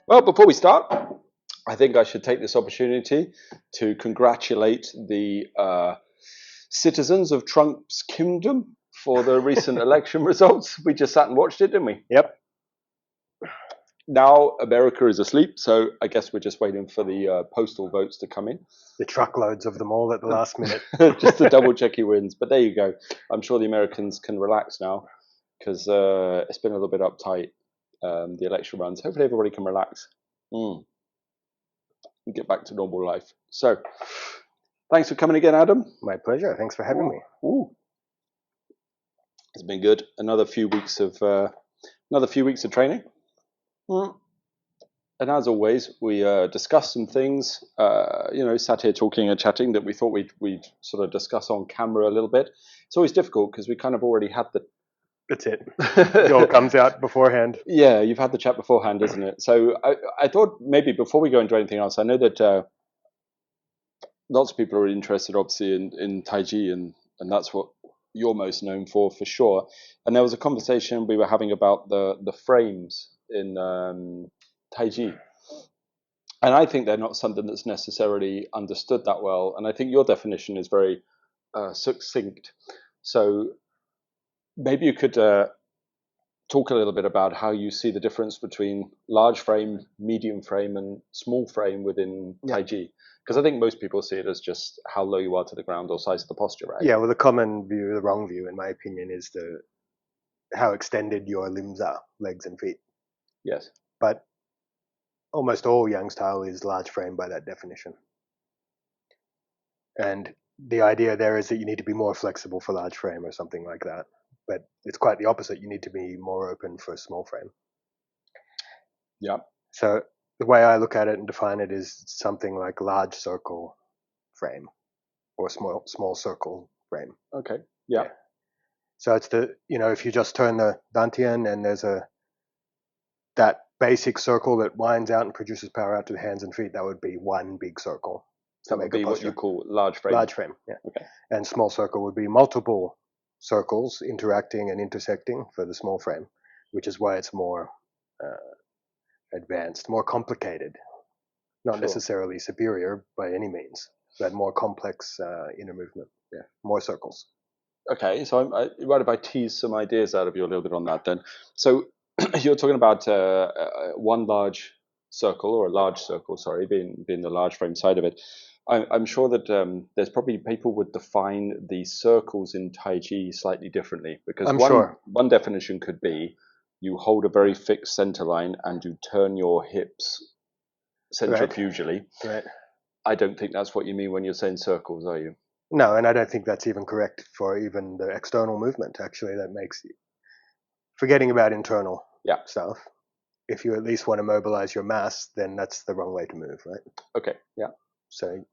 Well, before we start, I think I should take this opportunity to congratulate the citizens of Trump's kingdom for the recent election results. We just sat and watched it, didn't we? Yep. Now America is asleep, so I guess we're just waiting for the postal votes to come in. The truckloads of them all at the last minute. Just to double check he wins. But there you go. I'm sure the Americans can relax now because it's been a little bit uptight, the election runs. Hopefully everybody can relax and get back to normal life. So thanks for coming again, Adam. My pleasure. Thanks for having me. Ooh. It's been good. Another few weeks of training. And as always, we discussed some things, sat here talking and chatting that we thought we'd sort of discuss on camera a little bit. It's always difficult because we kind of already had the... That's it. It all comes out beforehand. Yeah, you've had the chat beforehand, isn't it? So I thought maybe before we go into anything else, I know that lots of people are interested, obviously, in Taiji, and that's what you're most known for sure. And there was a conversation we were having about the frames in Taiji. And I think they're not something that's necessarily understood that well. And I think your definition is very succinct. So maybe you could talk a little bit about how you see the difference between large frame, medium frame, and small frame within Taiji. Because I think most people see it as just how low you are to the ground or size of the posture, right? Yeah, well, the common view, the wrong view, in my opinion, is how extended your limbs are, legs and feet. Yes. But almost all Yang style is large frame by that definition. And the idea there is that you need to be more flexible for large frame or something like that. But it's quite the opposite. You need to be more open for small frame. Yeah. So the way I look at it and define it is something like large circle frame or small circle frame. Okay. Yeah. So it's if you just turn the dantian and there's that basic circle that winds out and produces power out to the hands and feet, that would be one big circle. That would be what you call large frame. Large frame, yeah. Okay. And small circle would be multiple circles interacting and intersecting for the small frame, which is why it's more advanced, more complicated. Not necessarily superior by any means, but more complex inner movement. Yeah, more circles. Okay, so I might if I tease some ideas out of you a little bit on that then. So you're talking about one large circle, or a large circle, sorry, being the large frame side of it. I'm sure that there's probably people would define the circles in Taiji slightly differently, because one definition could be you hold a very fixed center line and you turn your hips centrifugally. Right. I don't think that's what you mean when you're saying circles, are you? No, and I don't think that's even correct for even the external movement. Actually, that makes forgetting about internal stuff. If you at least want to mobilize your mass, then that's the wrong way to move, right? Okay. Yeah. So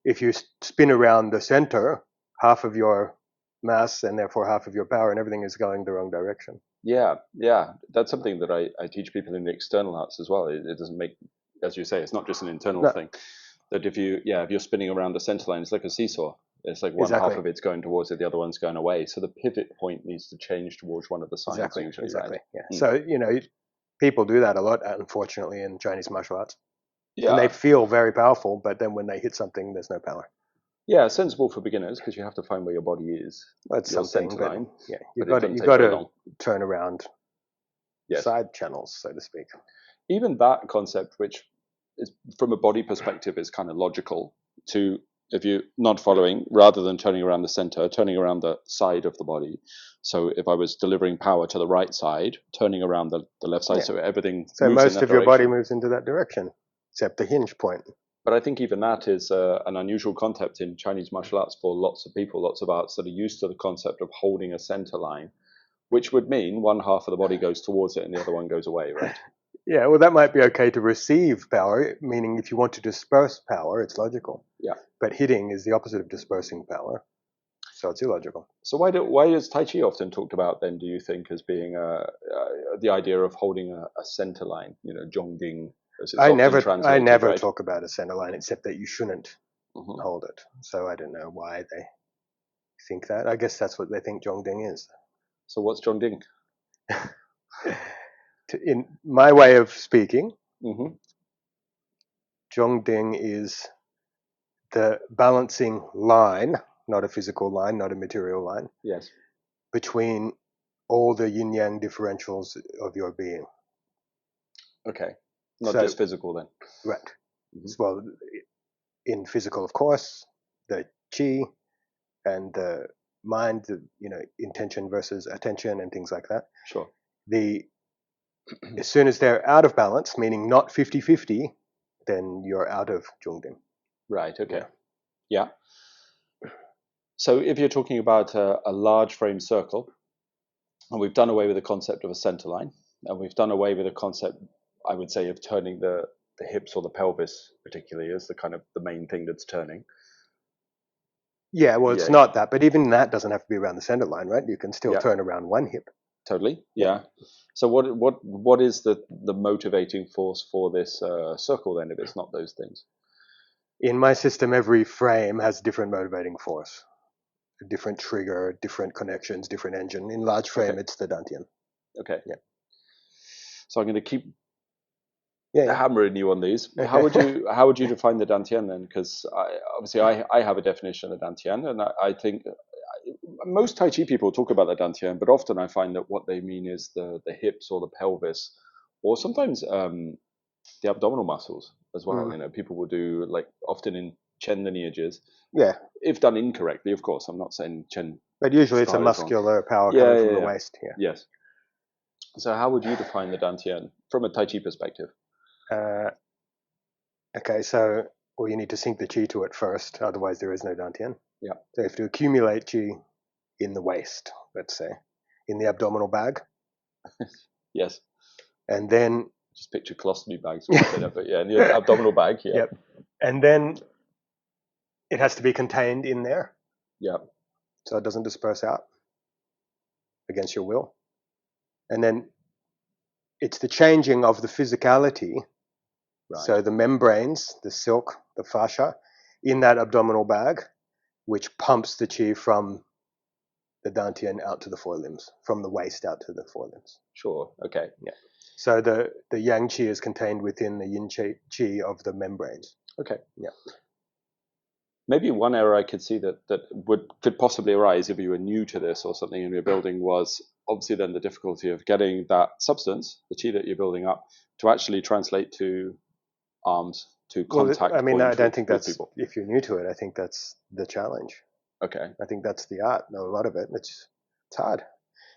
if you spin around the center, half of your mass and therefore half of your power and everything is going the wrong direction. Yeah. That's something that I teach people in the external arts as well. It doesn't make, as you say, it's not just an internal thing. That if you're spinning around the center line, it's like a seesaw. It's like one half of it's going towards it, the other one's going away. So the pivot point needs to change towards one of the sides. Usually, exactly. Right? Yeah. So people do that a lot, unfortunately, in Chinese martial arts. Yeah. And they feel very powerful, but then when they hit something, there's no power. Yeah, sensible for beginners because you have to find where your body is. That's something. Center line. Yeah, you've got to turn around side channels, so to speak. Even that concept, which is from a body perspective, is kind of logical. To if you're not following, rather than turning around the center, turning around the side of the body. So if I was delivering power to the right side, turning around the left side, so everything. So most of your body moves into that direction, except the hinge point. But I think even that is an unusual concept in Chinese martial arts for lots of people, lots of arts that are used to the concept of holding a center line, which would mean one half of the body goes towards it and the other one goes away, right? Yeah, well, that might be okay to receive power, meaning if you want to disperse power, it's logical. Yeah. But hitting is the opposite of dispersing power, so it's illogical. So why is Tai Chi often talked about then, do you think, as being the idea of holding a center line, Zhongding? I never talk about a center line, except that you shouldn't hold it. So I don't know why they think that. I guess that's what they think Zhongding is. So what's Zhongding? In my way of speaking, Mm-hmm. Zhongding is the balancing line, not a physical line, not a material line, Yes. between all the yin-yang differentials of your being. Okay. Not just physical then. Right. Mm-hmm. Well, in physical, of course, the qi and the mind, intention versus attention and things like that. Sure. As soon as they're out of balance, meaning not 50-50, then you're out of Zhongding. Right. Okay. Yeah. So if you're talking about a large frame circle, and we've done away with the concept of a center line, and we've done away with the concept, I would say, of turning the hips or the pelvis, particularly, as the kind of the main thing that's turning. Yeah, well, it's not that, but even that doesn't have to be around the center line, right? You can still turn around one hip. Totally. Yeah. So what is the motivating force for this circle then, if it's not those things? In my system, every frame has different motivating force, a different trigger, different connections, different engine. In large frame, it's the Dantian. Okay. Yeah. So I'm going to keep hammering you on these. Okay. How would you define the Dantian then? Because obviously I have a definition of the Dantian, and I think most Tai Chi people talk about the Dantian, but often I find that what they mean is the hips or the pelvis, or sometimes the abdominal muscles as well. People will do, like, often in Chen lineages. Yeah. If done incorrectly, of course. I'm not saying Chen. But usually it's a muscular power coming from the waist. Yeah. Yes. So how would you define the Dantian from a Tai Chi perspective? Okay, so you need to sink the qi to it first, otherwise there is no Dantian. Yeah. So you have to accumulate qi in the waist, let's say, in the abdominal bag. Yes. And then just picture colostomy bags when you say that, but in the abdominal bag. Yeah. Yep. And then it has to be contained in there. Yeah. So it doesn't disperse out against your will. And then it's the changing of the physicality. Right. So the membranes, the silk, the fascia, in that abdominal bag, which pumps the qi from the Dantian out to the forelimbs, from the waist out to the forelimbs. Sure. Okay. Yeah. So the yang qi is contained within the yin qi of the membranes. Okay. Yeah. Maybe one error I could see that could possibly arise if you were new to this or something in your building was obviously then the difficulty of getting that substance, the qi that you're building up, to actually translate to arms, to contact. Well, I mean, I don't think that's people. If you're new to it, I think that's the challenge. Okay. I think that's the art. No, a lot of it. It's hard.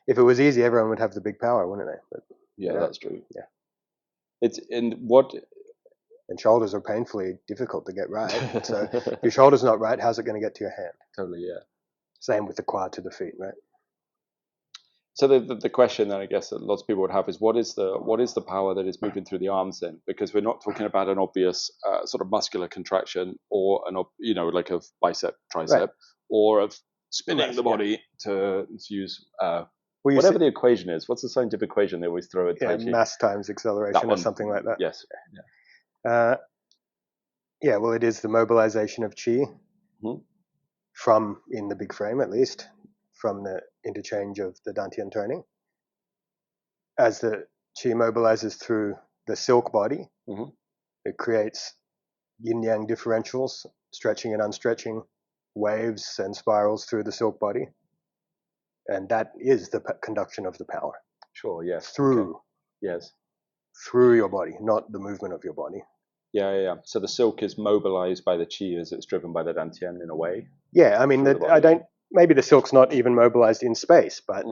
If it was easy, everyone would have the big power, wouldn't they? But that's true. Yeah. It's in what. And shoulders are painfully difficult to get right. So if your shoulder's not right, how's it going to get to your hand? Totally, yeah. Same with the quad to the feet, right? So the question then, I guess, that lots of people would have is what is the power that is moving through the arms then? Because we're not talking about an obvious sort of muscular contraction or like a bicep, tricep, or of spinning the body to use whatever the equation is. What's the scientific equation they always throw at Tai Chi? Mass times acceleration or something like that. Yes. Yeah. Well, it is the mobilization of qi from, in the big frame at least, from the interchange of the Dantian turning. As the qi mobilizes through the silk body, it creates yin-yang differentials, stretching and unstretching waves and spirals through the silk body. And that is the conduction of the power. Sure, yes. Through. Okay. Yes. Through your body, not the movement of your body. Yeah. So the silk is mobilized by the qi as it's driven by the Dantian in a way. Yeah, I mean, maybe the silk's not even mobilized in space, but,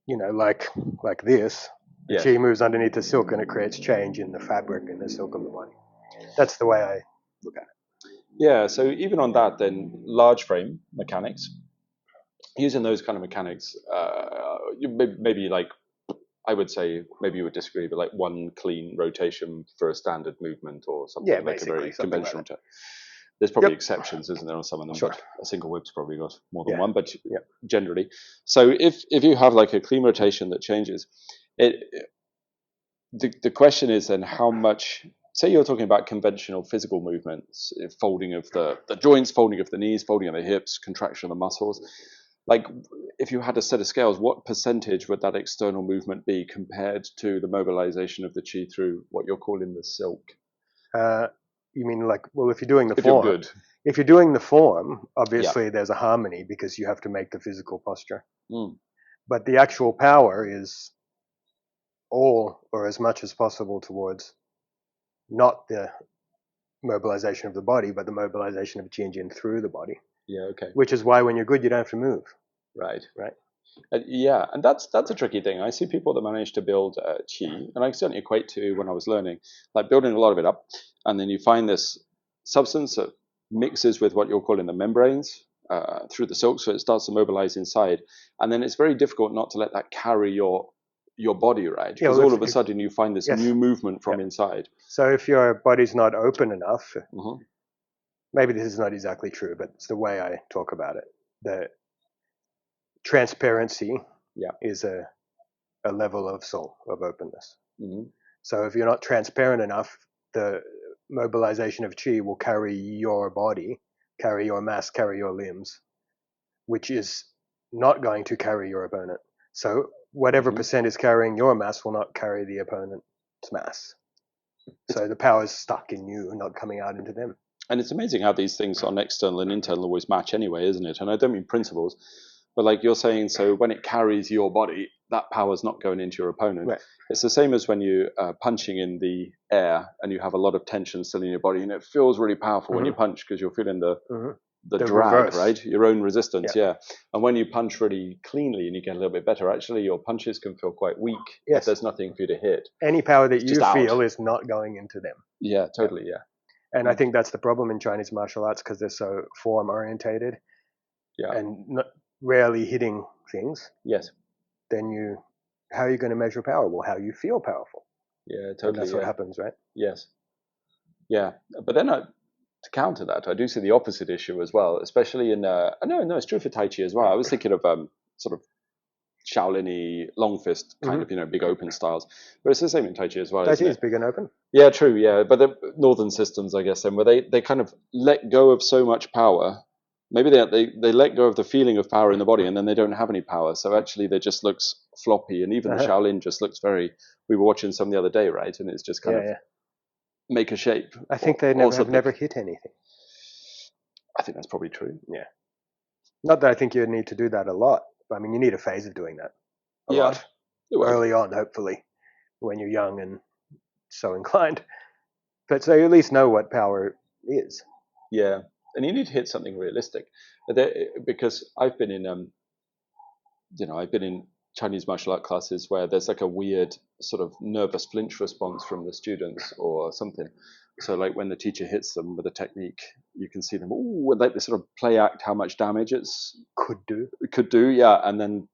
like this, the qi moves underneath the silk and it creates change in the fabric and the silk of the body. That's the way I look at it. Yeah, so even on that, then, large frame mechanics, using those kind of mechanics, maybe like, I would say, maybe you would disagree, but like one clean rotation for a standard movement or something like a very conventional turn. There's probably exceptions, isn't there, on some of them? Sure. But a single whip's probably got more than one, but generally. So if you have like a clean rotation that changes, the question is then how much, say you're talking about conventional physical movements, folding of the joints, folding of the knees, folding of the hips, contraction of the muscles. like if you had a set of scales, what percentage would that external movement be compared to the mobilization of the chi through what you're calling the silk? You mean like, well, if you're doing the If form, you're good. if you're doing the form, obviously there's a harmony because you have to make the physical posture. But the actual power is all or as much as possible towards not the mobilization of the body, but the mobilization of Jin through the body. Yeah, okay. Which is why when you're good, you don't have to move. Right. Right. Yeah, and that's a tricky thing. I see people that manage to build chi, and I certainly equate to when I was learning, like building a lot of it up, and then you find this substance that mixes with what you're calling the membranes through the silk, so it starts to mobilize inside, and then it's very difficult not to let that carry your body, right? Because all of a sudden you find this new movement from inside. So if your body's not open enough, maybe this is not exactly true, but it's the way I talk about it. The transparency is a level of soul, of openness. So if you're not transparent enough, the mobilization of chi will carry your body, carry your mass, carry your limbs, which is not going to carry your opponent. So whatever percent is carrying your mass will not carry the opponent's mass. So the power is stuck in you, not coming out into them. And it's amazing how these things on external and internal always match anyway, isn't it? And I don't mean principles, but like you're saying, so when it carries your body, that power's not going into your opponent. Right. It's the same as when you punching in the air and you have a lot of tension still in your body, and it feels really powerful when you punch because you're feeling the drag, reverse. Right? Your own resistance, And when you punch really cleanly and you get a little bit better, actually your punches can feel quite weak if there's nothing for you to hit. Any power that you feel is not going into them. Yeah, totally, And I think that's the problem in Chinese martial arts because they're so form orientated and rarely hitting things. Yes. Then how are you going to measure power? Well, how you feel powerful. Yeah, totally. And that's what happens, right? Yes. Yeah, but then to counter that, I do see the opposite issue as well, especially in no, it's true for Tai Chi as well. I was thinking of sort of Shaolin-y long fist kind of, big open styles, but it's the same in Tai Chi as well. Tai Chi is big and open. Yeah, true. Yeah, but the northern systems, I guess, then where they kind of let go of so much power. Maybe they let go of the feeling of power in the body, and then they don't have any power. So actually, they just looks floppy, and even the Shaolin just looks very. We were watching some the other day, right? And it's just kind of make a shape. I think they have never hit anything. I think that's probably true. Yeah. Not that I think you need to do that a lot. I mean, you need a phase of doing that a lot. Early on, hopefully, when you're young and so inclined. But so you at least know what power is. Yeah. And you need to hit something realistic. Because I've been in, I've been in Chinese martial art classes where there's like a weird sort of nervous flinch response from the students or something. So like when the teacher hits them with a technique, you can see them, like they sort of play act how much damage could do, yeah. And then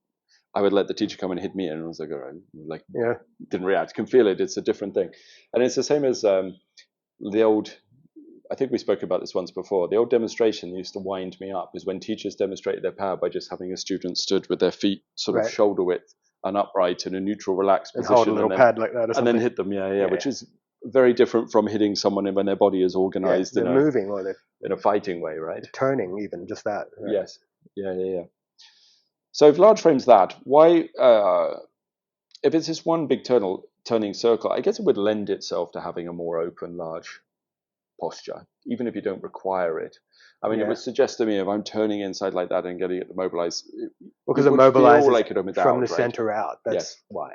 I would let the teacher come and hit me, and I was like, all right, didn't react. Can feel it. It's a different thing, and it's the same as the old. I think we spoke about this once before. The old demonstration that used to wind me up is when teachers demonstrated their power by just having a student stood with their feet sort of shoulder width and upright in a neutral, relaxed position, hold a little pad like that, or and then hit them. Yeah, which is very different from hitting someone when their body is organized in moving or in a fighting way, right? Turning, even just that. Right? Yes. Yeah. So if large frame's that, why? If it's this one big turning circle, I guess it would lend itself to having a more open, large posture, even if you don't require it. I mean, it would suggest to me if I'm turning inside like that and getting it to mobilize, because it mobilizes like from the center out. That's why.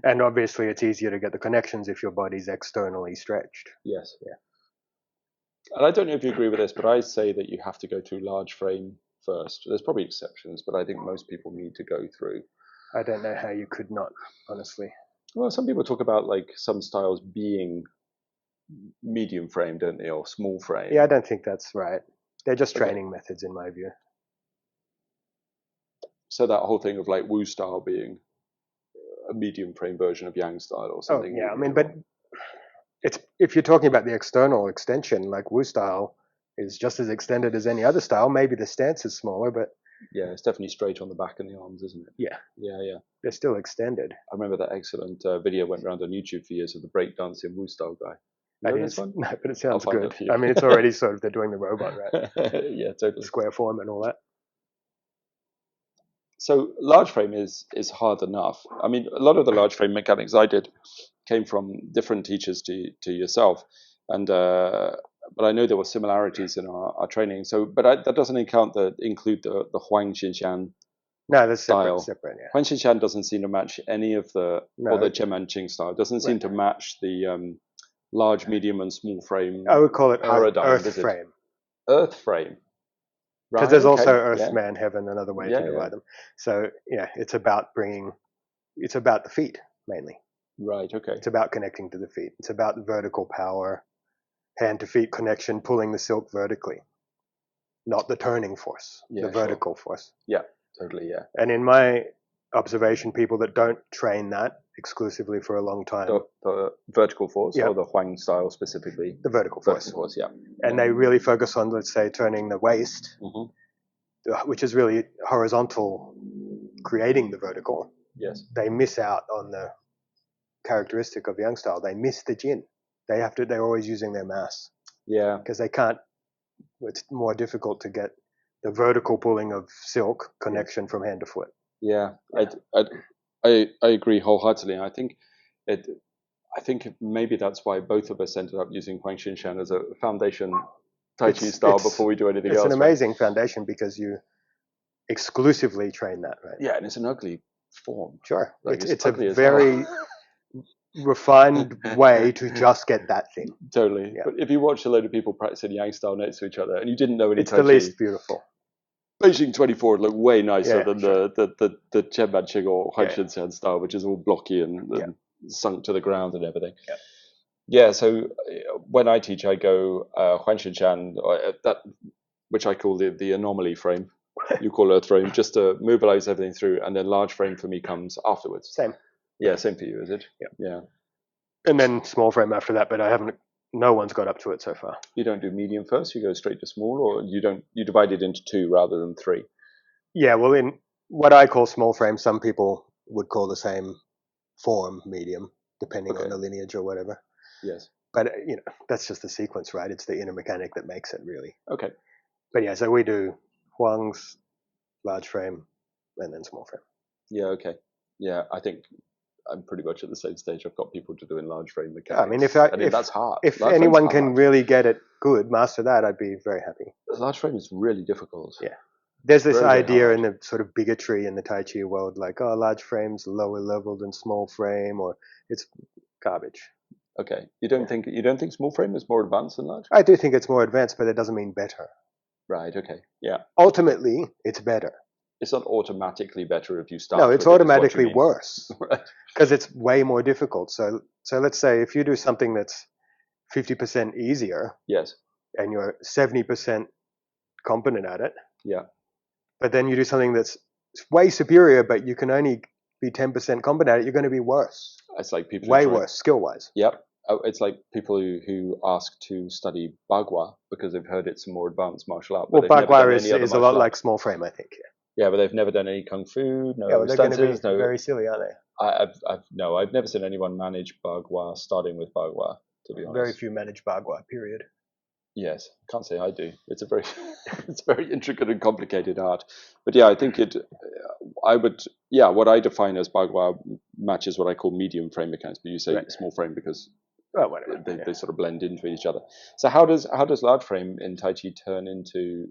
And obviously, it's easier to get the connections if your body's externally stretched. Yes. Yeah. And I don't know if you agree with this, but I say that you have to go through large frame first. There's probably exceptions, but I think most people need to go through. I don't know how you could not, honestly. Well, some people talk about like some styles being medium frame, don't they, or small frame? Yeah, I don't think that's right. They're just training methods, in my view. So that whole thing of like Wu style being a medium frame version of Yang style or something. Oh, yeah, I mean, but if you're talking about the external extension, like Wu style is just as extended as any other style. Maybe the stance is smaller, but yeah, it's definitely straight on the back and the arms, isn't it? Yeah. They're still extended. I remember that excellent video went around on YouTube for years of the breakdancing Wu style guy. No, but it sounds good. I mean, it's already sort of, they're doing the robot, right? Yeah, totally. Square form and all that. So large frame is hard enough. I mean, a lot of the large frame mechanics I did came from different teachers to yourself, and but I know there were similarities in our training. So, but that doesn't include the Huang Xinshan No, that's style. separate. Yeah. Huang Xinshan doesn't seem to match any of or the Zhenmanqing style. It doesn't seem to match the large, medium, and small frame. I would call it paradigm, earth frame. Earth frame. Because there's also earth, man, heaven, another way to divide them. So yeah, it's about the feet mainly. Right. Okay. It's about connecting to the feet. It's about vertical power, hand to feet connection, pulling the silk vertically, not the turning force, the vertical force. Yeah, totally. Yeah. And in my observation, people that don't train that exclusively for a long time, the vertical force or the Huang style specifically, the vertical force, yeah. And they really focus on, let's say, turning the waist, which is really horizontal, creating the vertical. Yes. They miss out on the characteristic of Yang style. They miss the Jin. They're always using their mass. Yeah. Because they can't. It's more difficult to get the vertical pulling of silk connection from hand to foot. Yeah. I agree wholeheartedly. I think maybe that's why both of us ended up using Huang Xinshan as a foundation Taiji style before we do anything else. It's an amazing foundation because you exclusively train that, right? Yeah, and it's an ugly form. Sure. Like it's a very refined way to just get that thing. Totally. Yeah. But if you watch a load of people practicing Yang style next to each other and you didn't know any Taiji, the least beautiful. Beijing 24 would look way nicer than the Zhenmanqing or Huang Xinshan style, which is all blocky and sunk to the ground and everything. Yeah. Yeah, so when I teach, I go Huang Xinshan, which I call the anomaly frame. You call earth frame, just to mobilize everything through, and then large frame for me comes afterwards. Same. Yeah, same for you, is it? Yeah. And then small frame after that, but no one's got up to it so far. You don't do medium first, you go straight to small, or you divide it into two rather than three? Yeah, well, in what I call small frame, some people would call the same form medium, depending on the lineage or whatever. Yes. But, that's just the sequence, right? It's the inner mechanic that makes it, really. Okay. But yeah, so we do Huang's, large frame, and then small frame. Yeah, okay. Yeah, I think I'm pretty much at the same stage. I've got people to do in large frame mechanics. I mean, if that's hard. If anyone can really get it good, master that, I'd be very happy. Large frame is really difficult. Yeah. There's this idea in the sort of bigotry in the Tai Chi world, like, large frame's lower level than small frame, or it's garbage. Okay. You don't think small frame is more advanced than large? I do think it's more advanced, but it doesn't mean better. Right, okay. Yeah. Ultimately, it's better. It's not automatically better if you start. No, it's automatically worse. Right. Because it's way more difficult. So let's say if you do something that's 50% easier. Yes. And you're 70% competent at it. Yeah. But then you do something that's way superior, but you can only be 10% competent at it, you're going to be worse. It's like people way worse, skill-wise. Yep. It's like people who ask to study Bagua because they've heard it's a more advanced martial art. Well, Bagua is a lot like small frame, I think. Yeah, but they've never done any kung fu, no they're going to be very silly, aren't they? I've never seen anyone manage Bagua starting with Bagua, to be honest. Very few manage Bagua, period. Yes, can't say I do. It's a very intricate and complicated art. But yeah, I think what I define as Bagua matches what I call medium frame mechanics, but you say small frame because they sort of blend into each other. So how does large frame in Tai Chi turn into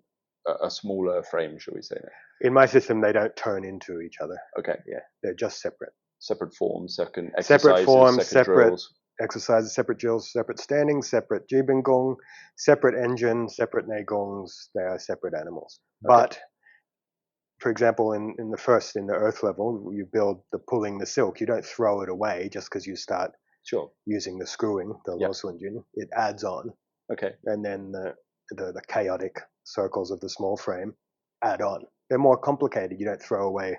a smaller frame, shall we say? In my system, they don't turn into each other. Okay. Yeah, they're just separate. Separate forms, separate drills. Exercises, separate drills, separate standing, separate jibing gong, separate engine, separate neigongs. They are separate animals. Okay. But, for example, in the earth level, you build the pulling the silk. You don't throw it away just because you start using the screwing, the Losunjin. It adds on. Okay. And then the chaotic circles of the small frame add on. They're more complicated. You don't throw away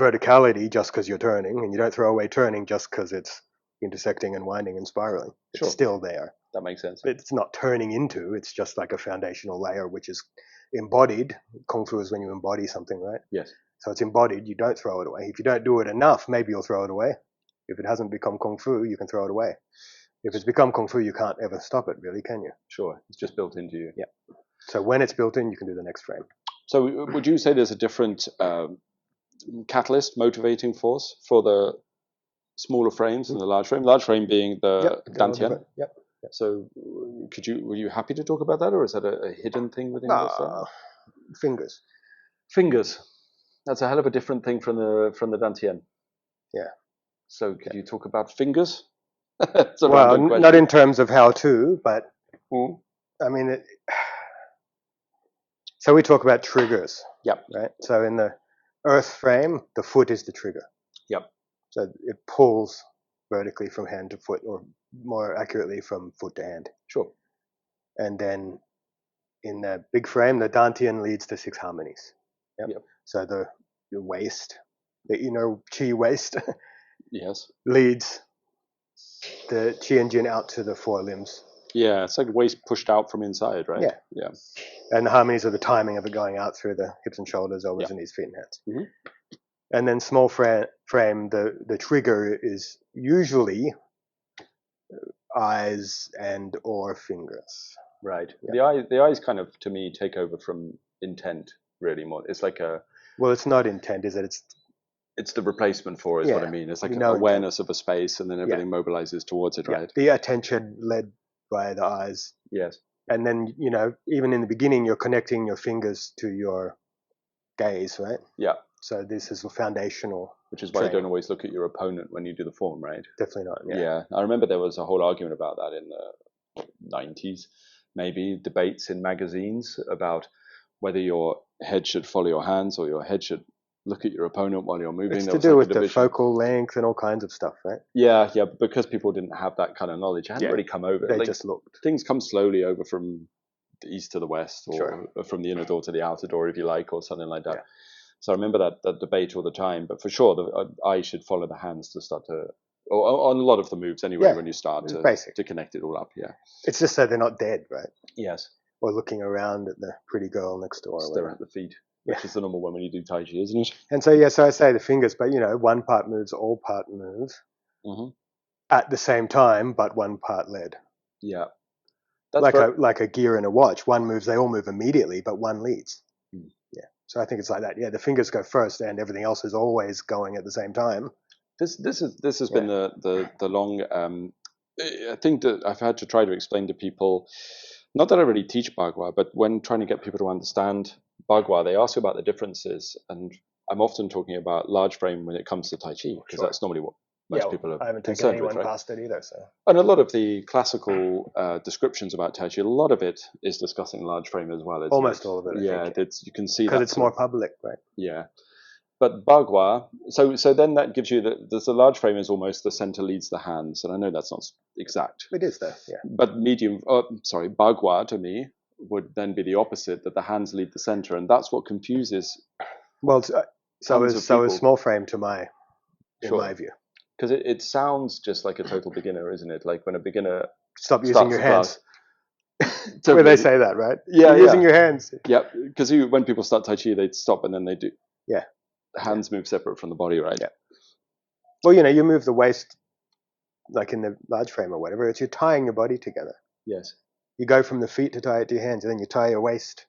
verticality just because you're turning, and you don't throw away turning just because it's intersecting and winding and spiraling. It's still there. That makes sense. But it's not turning into, it's just like a foundational layer which is embodied. Kung Fu is when you embody something, right? Yes. So it's embodied, you don't throw it away. If you don't do it enough, maybe you'll throw it away. If it hasn't become Kung Fu, you can throw it away. If it's become Kung Fu, you can't ever stop it, really, can you? Sure. It's just built into you. Yeah. So when it's built in, you can do the next frame. So would you say there's a different catalyst, motivating force for the smaller frames and the large frame? Large frame being the Dantian. Yep. So were you happy to talk about that, or is that a hidden thing within your thing? Fingers. Fingers. That's a hell of a different thing from the Dantian. Yeah. So could you talk about fingers? Well, not in terms of how to, but I mean, so we talk about triggers. Yep. Right. So in the Earth frame, the foot is the trigger. Yep. So it pulls vertically from hand to foot, or more accurately from foot to hand. Sure. And then in the big frame, the Dantian leads to 6 harmonies. Yep. So the waist, the inner chi waist, yes, leads the chi and jin out to the 4 limbs. Yeah, it's like waist pushed out from inside, right? Yeah. And the harmonies are the timing of it going out through the hips and shoulders, elbows and knees, feet and hands. Mm-hmm. And then small frame, the trigger is usually eyes and or fingers. Right. Yeah. The eyes kind of, to me, take over from intent really more. It's like well, it's not intent, is it? It's the replacement for it, is what I mean. It's like awareness of a space, and then everything mobilizes towards it, right? The attention led by the eyes. Yes. And then, even in the beginning, you're connecting your fingers to your gaze, right? Yeah. So this is a foundational. Which is why you don't always look at your opponent when you do the form, right? Definitely not. Yeah. I remember there was a whole argument about that in the 90s, maybe debates in magazines about whether your head should follow your hands or your head should look at your opponent while you're moving. It's to do with the focal length and all kinds of stuff, right? Yeah, because people didn't have that kind of knowledge. It hadn't really come over. They just looked. Things come slowly over from the east to the west, or from the inner door to the outer door, if you like, or something like that. Yeah. So I remember that debate all the time. But for sure, the eye should follow the hands to start to, or on a lot of the moves anyway, when you start to connect it all up. Yeah. It's just so they're not dead, right? Yes. Or looking around at the pretty girl next door. Staring at the feet. Which is the normal one when you do Taiji, isn't it? And so, so I say the fingers, but one part moves, all part moves at the same time, but one part led. Yeah. That's like a gear in a watch. One moves, they all move immediately, but one leads. Yeah. So I think it's like that. Yeah, the fingers go first, and everything else is always going at the same time. This has been the long. I think that I've had to try to explain to people, not that I really teach Bagua, but when trying to get people to understand Bagua, they ask about the differences, and I'm often talking about large frame when it comes to Tai Chi, because that's normally what most people are. I haven't taken anyone past it either. So. And a lot of the classical descriptions about Tai Chi, a lot of it is discussing large frame as well. Almost all of it. You can see that because it's more public, right? Yeah. But Bagua, so then that gives you the large frame is almost the center leads the hands, and I know that's not exact. It is though, yeah. But Bagua to me would then be the opposite, that the hands lead the center, and that's what confuses. Well, so is small frame in my view. Because it sounds just like a total beginner, isn't it? Like when a beginner stop using your hands. Where they say that, right? Yeah, using your hands. Yeah, because when people start Tai Chi, they stop and then they do. Yeah. Hands move separate from the body, right? Yeah. Well, you move the waist, like in the large frame or whatever. You're tying your body together. Yes. You go from the feet to tie it to your hands, and then you tie your waist.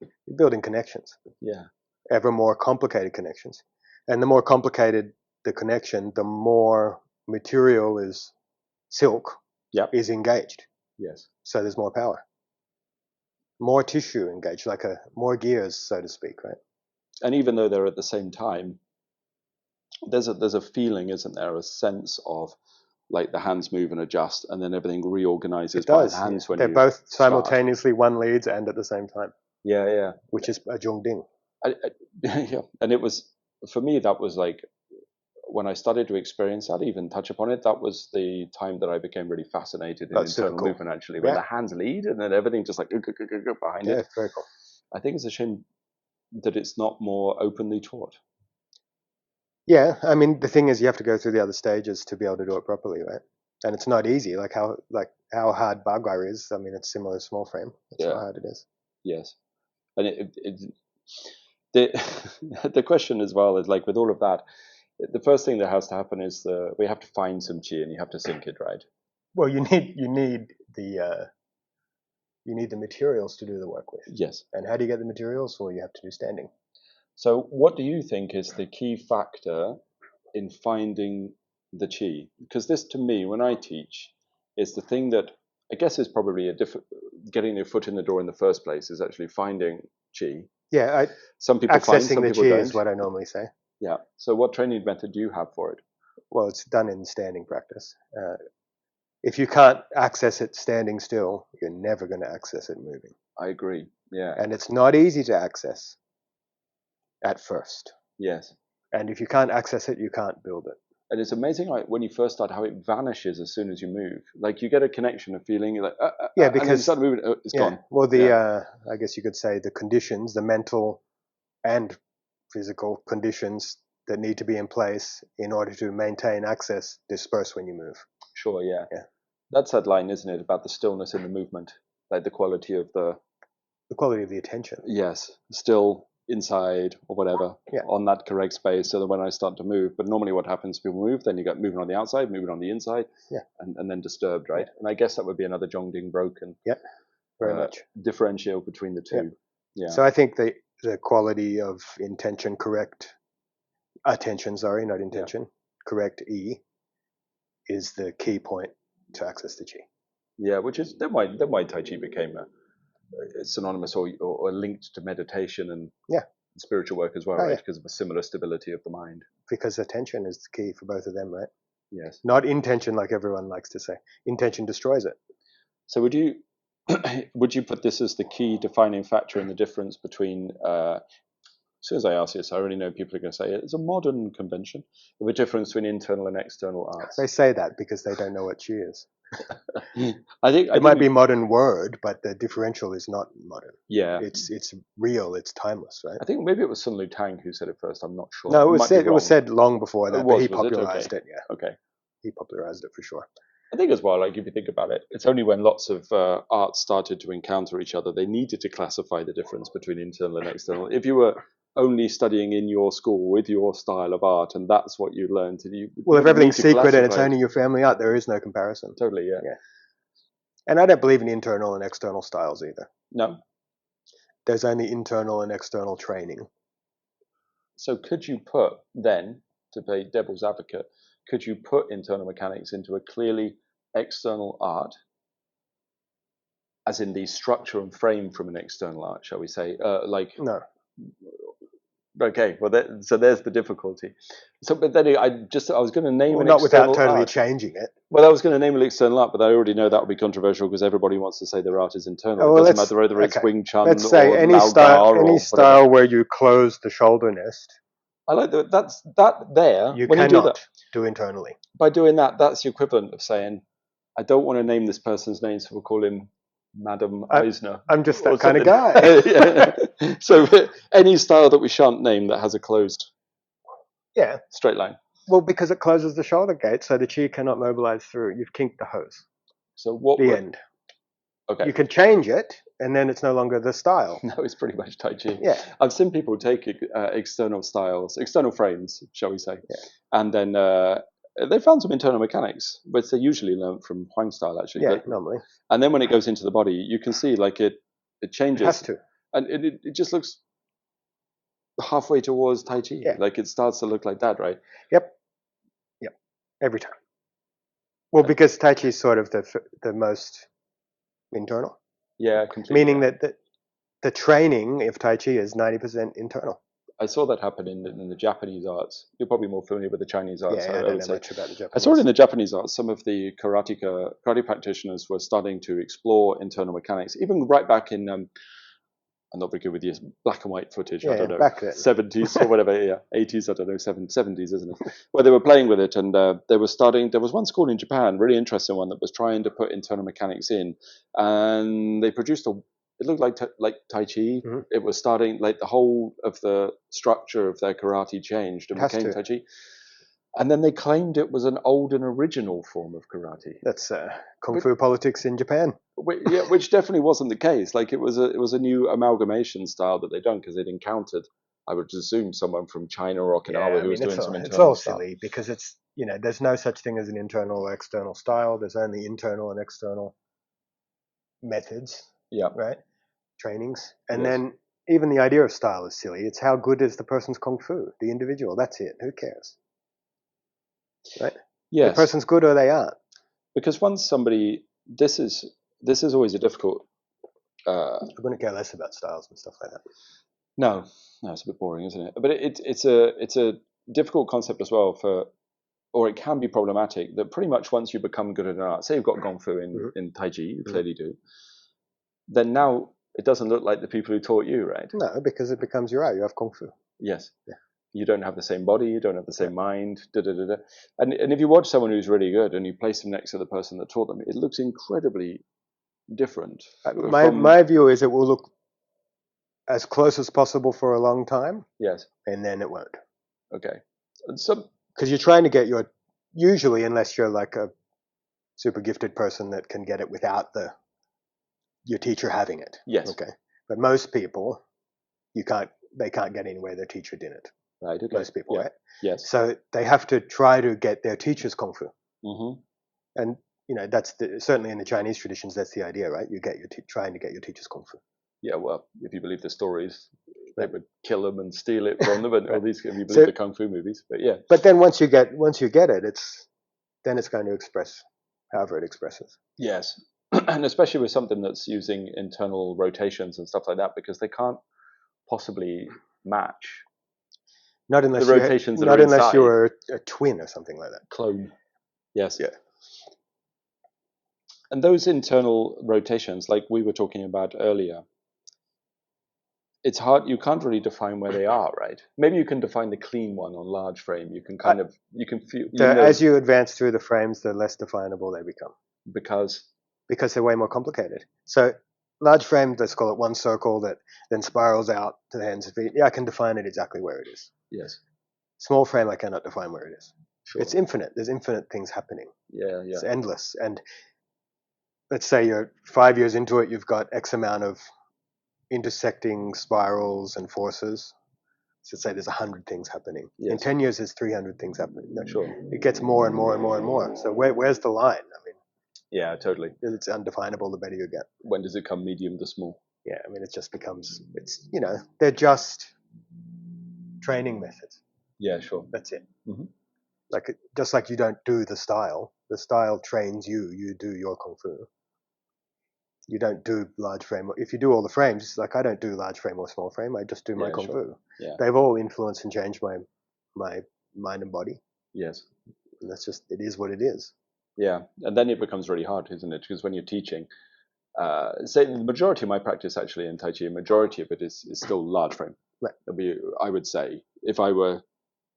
You're building connections. Yeah. Ever more complicated connections. And the more complicated the connection, the more material is silk is engaged. Yes. So there's more power. More tissue engaged, like more gears, so to speak, right? And even though they're at the same time, there's a feeling, isn't there? A sense of like the hands move and adjust, and then everything reorganizes by the hands when they're both simultaneously one leads and at the same time. Yeah. Which is a Zhongding. Yeah, and it was for me. That was like when I started to experience that, even touch upon it. That was the time that I became really fascinated in internal movement. Actually, when the hands lead, and then everything just like behind it. Yeah, it's very cool. I think it's a shame that it's not more openly taught. Yeah, I mean the thing is you have to go through the other stages to be able to do it properly, right? And it's not easy. Like how hard Bagua is. I mean, it's similar to small frame. That's how hard it is. Yes, and the question as well is like with all of that, the first thing that has to happen is we have to find some chi and you have to sink it, right? Well, you need the You need the materials to do the work with. Yes. And how do you get the materials? Well, you have to do standing. So what do you think is the key factor in finding the chi? Because this, to me, when I teach, is the thing that I guess is probably getting your foot in the door in the first place is actually finding chi. Yeah, some people find, some accessing the people chi don't. is what I normally say. Yeah. So what training method do you have for it? Well, it's done in standing practice. If you can't access it standing still, you're never going to access it moving. I agree. Yeah. And it's not easy to access at first. Yes. And if you can't access it, you can't build it. And it's amazing, like when you first start, how it vanishes as soon as you move. Like you get a connection, a feeling, you're like, yeah, because and then you start moving, it's gone. Well, I guess you could say the conditions, the mental and physical conditions that need to be in place in order to maintain access disperse when you move. Sure, yeah. Yeah. That's that line, isn't it, about the stillness in the movement, like the quality of the quality of the attention. Yes, still inside or whatever, yeah. on that correct space, so that when I start to move, but normally what happens, people move, then you get moving on the outside, moving on the inside, and then disturbed, right? Yeah. And I guess that would be another Zhongding broken. Yeah, very much. Differential between the two. Yeah. So I think the quality of intention, correct attention, sorry, not intention, correct E, is the key point to access the Chi. Yeah, which is then why Tai Chi became synonymous or linked to meditation and spiritual work as well, right? Because of a similar stability of the mind. Because attention is the key for both of them, right? Yes. Not intention, like everyone likes to say. Intention destroys it. So would you put this as the key defining factor in the difference between? As soon as I ask this, I already know people are going to say it's a modern convention of a difference between internal and external arts. They say that because they don't know what Chi is. I think it might be a modern word, but the differential is not modern. Yeah, it's real. It's timeless, right? I think maybe it was Sun Lutang who said it first. I'm not sure. No, it was said long before that. But he popularized it. Yeah. Okay. He popularized it for sure. I think as well, like if you think about it, it's only when lots of arts started to encounter each other, they needed to classify the difference between internal and external. If you were only studying in your school with your style of art, and that's what you learned, well, if everything's secret and it's only your family art, there is no comparison. Totally, yeah. And I don't believe in internal and external styles either. No. There's only internal and external training. So could you put then, to play devil's advocate, could you put internal mechanics into a clearly external art, as in the structure and frame from an external art, shall we say? No. Okay, well, so there's the difficulty. So, but then I was going to name an not external without totally art. Changing it. Well, I was going to name an external art, but I already know that would be controversial because everybody wants to say their art is internal. It doesn't matter whether it's Wing Chun let's say or any style where you close the shoulder nest. I like that. That's that there. You when cannot you do, that, do internally. By doing that, that's the equivalent of saying, I don't want to name this person's name, so we'll call him Madam Mizner. I'm just that kind of guy. So any style that we shan't name that has a closed straight line. Well, because it closes the shoulder gate, so the Chi cannot mobilize through. You've kinked the hose. So what? End. Okay. You can change it, and then it's no longer the style. No, it's pretty much Tai Chi. Yeah. I've seen people take external styles, external frames, shall we say, and then they found some internal mechanics, which they usually learn from Huang style, actually. Yeah, normally. And then when it goes into the body, you can see like it changes. It has to. And it just looks halfway towards Tai Chi. Yeah. Like it starts to look like that, right? Yep. Every time. Well, because Tai Chi is sort of the most internal. Yeah, completely. Meaning that the training of Tai Chi is 90% internal. I saw that happen in the Japanese arts. You're probably more familiar with the Chinese arts. Yeah, I don't know much about the Japanese. I saw it in the Japanese arts. Some of the karate practitioners were starting to explore internal mechanics, even right back in. I'm not very good with your black and white footage. I don't know, back then. 70s or whatever. 80s. I don't know, 70s, isn't it? Where they were playing with it, and they were starting. There was one school in Japan, really interesting one, that was trying to put internal mechanics in, and they produced It looked like Tai Chi. Mm-hmm. It was starting, like the whole of the structure of their karate changed and became Tai Chi. And then they claimed it was an old and original form of karate. That's kung fu politics in Japan. Which definitely wasn't the case. Like it was a new amalgamation style that they'd done because they'd encountered, I would assume, someone from China or Okinawa who was doing some internal. It's all silly because it's there's no such thing as an internal or external style. There's only internal and external methods. right? Trainings. And then even the idea of style is silly. It's how good is the person's kung fu, the individual. That's it. Who cares? Right? Yes. The person's good or they aren't. Because once somebody, this is always a difficult. I'm going to care less about styles and stuff like that. No, it's a bit boring, isn't it? But it's a difficult concept as well or it can be problematic that pretty much once you become good at an art, say you've got Gong Fu in Taiji, you clearly do, then now it doesn't look like the people who taught you, right? No, because it becomes your art. You have Kung Fu. Yes. Yeah. You don't have the same body, you don't have the same mind, And if you watch someone who's really good and you place them next to the person that taught them, it looks incredibly different. My view is it will look as close as possible for a long time. Yes. And then it won't. Okay. Because you're trying to get usually, unless you're like a super gifted person that can get it without your teacher having it. Yes. Okay. But most people, they can't get anywhere their teacher didn't. Right. Okay. Most people, right? Yes. So they have to try to get their teacher's Kung Fu. Mm-hmm. And, that's certainly in the Chinese traditions, that's the idea, right? You get trying to get your teacher's Kung Fu. Yeah, well, if you believe the stories, they would kill them and steal it from them, and all these. If you believe the kung fu movies, but yeah. But then once you get it, it's going to express however it expresses. Yes, and especially with something that's using internal rotations and stuff like that, because they can't possibly match. Not unless the rotations. Not unless you're a twin or something like that. Clone. Yes. Yeah. And those internal rotations, like we were talking about earlier, it's hard. You can't really define where they are, right? Maybe you can define the clean one on large frame. You can you can feel. As you advance through the frames, the less definable they become. Because they're way more complicated. So large frame, let's call it one circle that then spirals out to the hands and feet. Yeah, I can define it exactly where it is. Yes. Small frame, I cannot define where it is. Sure. It's infinite. There's infinite things happening. Yeah. It's endless. And let's say you're 5 years into it, you've got X amount of intersecting spirals and forces. So say there's 100 things happening. Yes. In 10 years, there's 300 things happening. Sure. It gets more and more and more and more. So where's the line? I mean, yeah, totally. It's undefinable the better you get. When does it come medium to small? Yeah, I mean, it just becomes, they're just training methods. Yeah, sure. That's it. Mm-hmm. Just like you don't do the style trains you. You do your Kung Fu. You don't do large frame. If you do all the frames, like I don't do large frame or small frame. I just do my Kung Fu. Yeah. They've all influenced and changed my mind and body. Yes. And that's just, it is what it is. Yeah. And then it becomes really hard, isn't it? Because when you're teaching, say the majority of my practice actually in Tai Chi, a majority of it is still large frame. Right. I would say, if I were,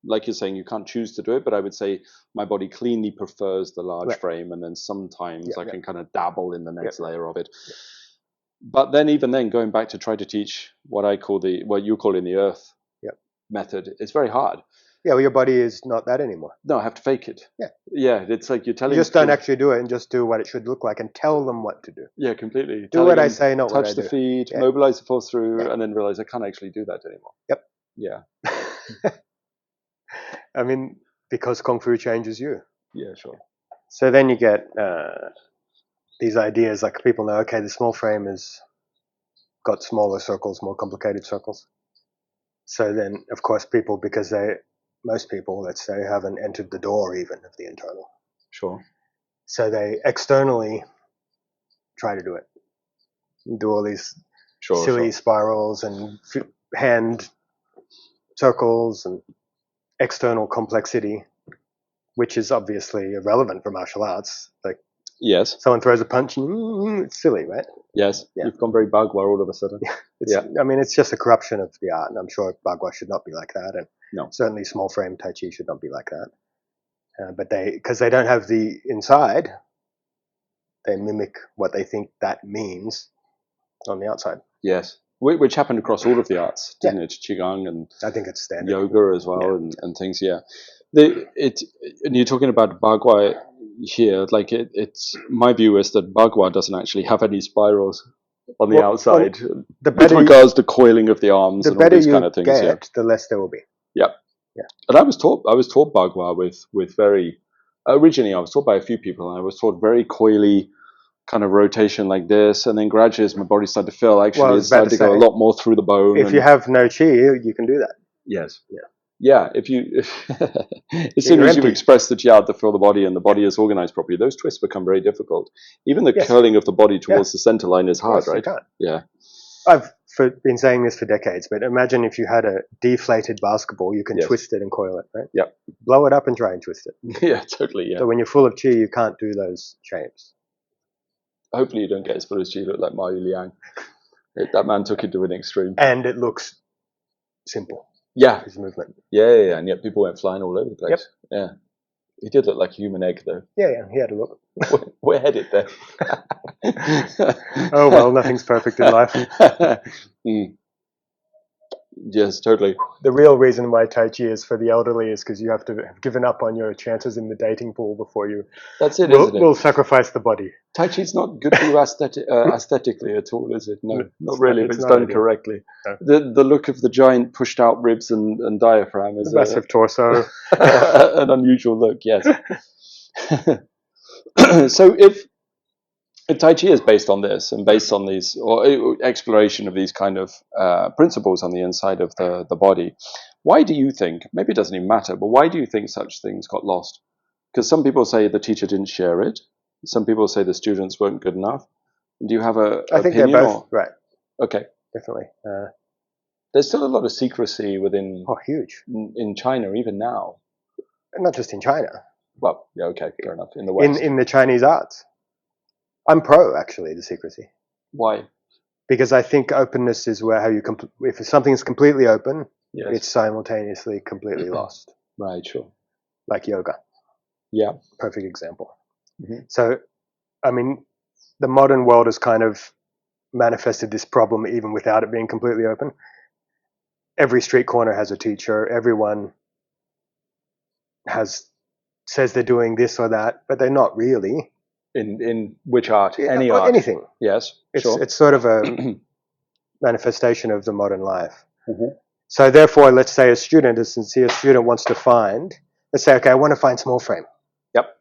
like you're saying, you can't choose to do it, but I would say my body cleanly prefers the large frame, and then sometimes I can kind of dabble in the next layer of it. Yeah. But then even then, going back to try to teach what you call in the earth method, it's very hard. Yeah, well, your body is not that anymore. No, I have to fake it. Yeah. Yeah, it's like you're telling. You just don't actually do it, and just do what it should look like, and tell them what to do. Yeah, completely. Do what I say, not what I do. Touch the feet, mobilize the force through, and then realize I can't actually do that anymore. Yep. Yeah. I mean, because Kung Fu changes you. Yeah, sure. So then you get these ideas, like people know, okay, the small frame has got smaller circles, more complicated circles. So then, of course, most people, let's say, haven't entered the door even of the internal. Sure. So they externally try to do it. Do all these silly spirals and hand circles and external complexity, which is obviously irrelevant for martial arts. Like, yes, someone throws a punch and it's silly, right? Yes, you've gone very Bagua all of a sudden. I mean, it's just a corruption of the art, and I'm sure Bagua should not be like that, and no, certainly small frame Tai Chi should not be like that. But because they don't have the inside, they mimic what they think that means on the outside. Yes, which happened across all of the arts, didn't it? Qigong and I think it's standard. Yoga as well, and things. Yeah, and you're talking about Bagua here. Like it's my view is that Bagua doesn't actually have any spirals on the outside. With regards to coiling of the arms and all these kind of things. The less there will be. Yeah. And I was taught Bagua with very originally I was taught by a few people, and I was taught very coily, kind of rotation like this, and then gradually as my body started to fill, actually it started to go a lot more through the bone. If you have no chi, you can do that. Yes. Yeah. As soon as you express the chi out to fill the body and the body is organized properly, those twists become very difficult. Even the curling of the body towards the center line is hard, right? Yeah. I've been saying this for decades, but imagine if you had a deflated basketball, you can twist it and coil it, right? Yep. Blow it up and try and twist it. Yeah, totally, yeah. So when you're full of chi, you can't do those shapes. Hopefully you don't get as full as chi, look like Ma Liang. That man took it to an extreme. And it looks simple. Yeah. His movement. Yeah, and yet people went flying all over the place. Yep. Yeah. He did look like a human egg, though. Yeah, he had a look. We're headed there. Oh, well, nothing's perfect in life. Yes, totally. The real reason why Tai Chi is for the elderly is because you have to have given up on your chances in the dating pool before you isn't it? Will sacrifice the body. Tai Chi's not good for you aesthetically at all, is it? No, not really, if it's done correctly. No. The look of the giant pushed out ribs and diaphragm is a massive torso. An unusual look, yes. So if Tai Chi is based on this and based on these, or exploration of these kind of principles on the inside of the body, why do you think, maybe it doesn't even matter, but why do you think such things got lost? Because some people say the teacher didn't share it. Some people say the students weren't good enough. Do you have a I think opinion, they're both right. Okay. Definitely. There's still a lot of secrecy within... Oh, huge. In China, even now. Not just in China. Well, yeah, okay, fair enough. In the West. In the Chinese arts. I'm pro, actually, the secrecy. Why? Because I think openness is where if something is completely open, it's simultaneously completely lost. Right, sure. Like yoga. Yeah. Perfect example. Mm-hmm. So, I mean, the modern world has kind of manifested this problem even without it being completely open. Every street corner has a teacher. Everyone says they're doing this or that, but they're not really. In which art? Any art? Anything. Yes, sure. It's sort of a manifestation of the modern life. Mm-hmm. So therefore, let's say a sincere student wants to let's say, okay, I want to find small frame. Yep.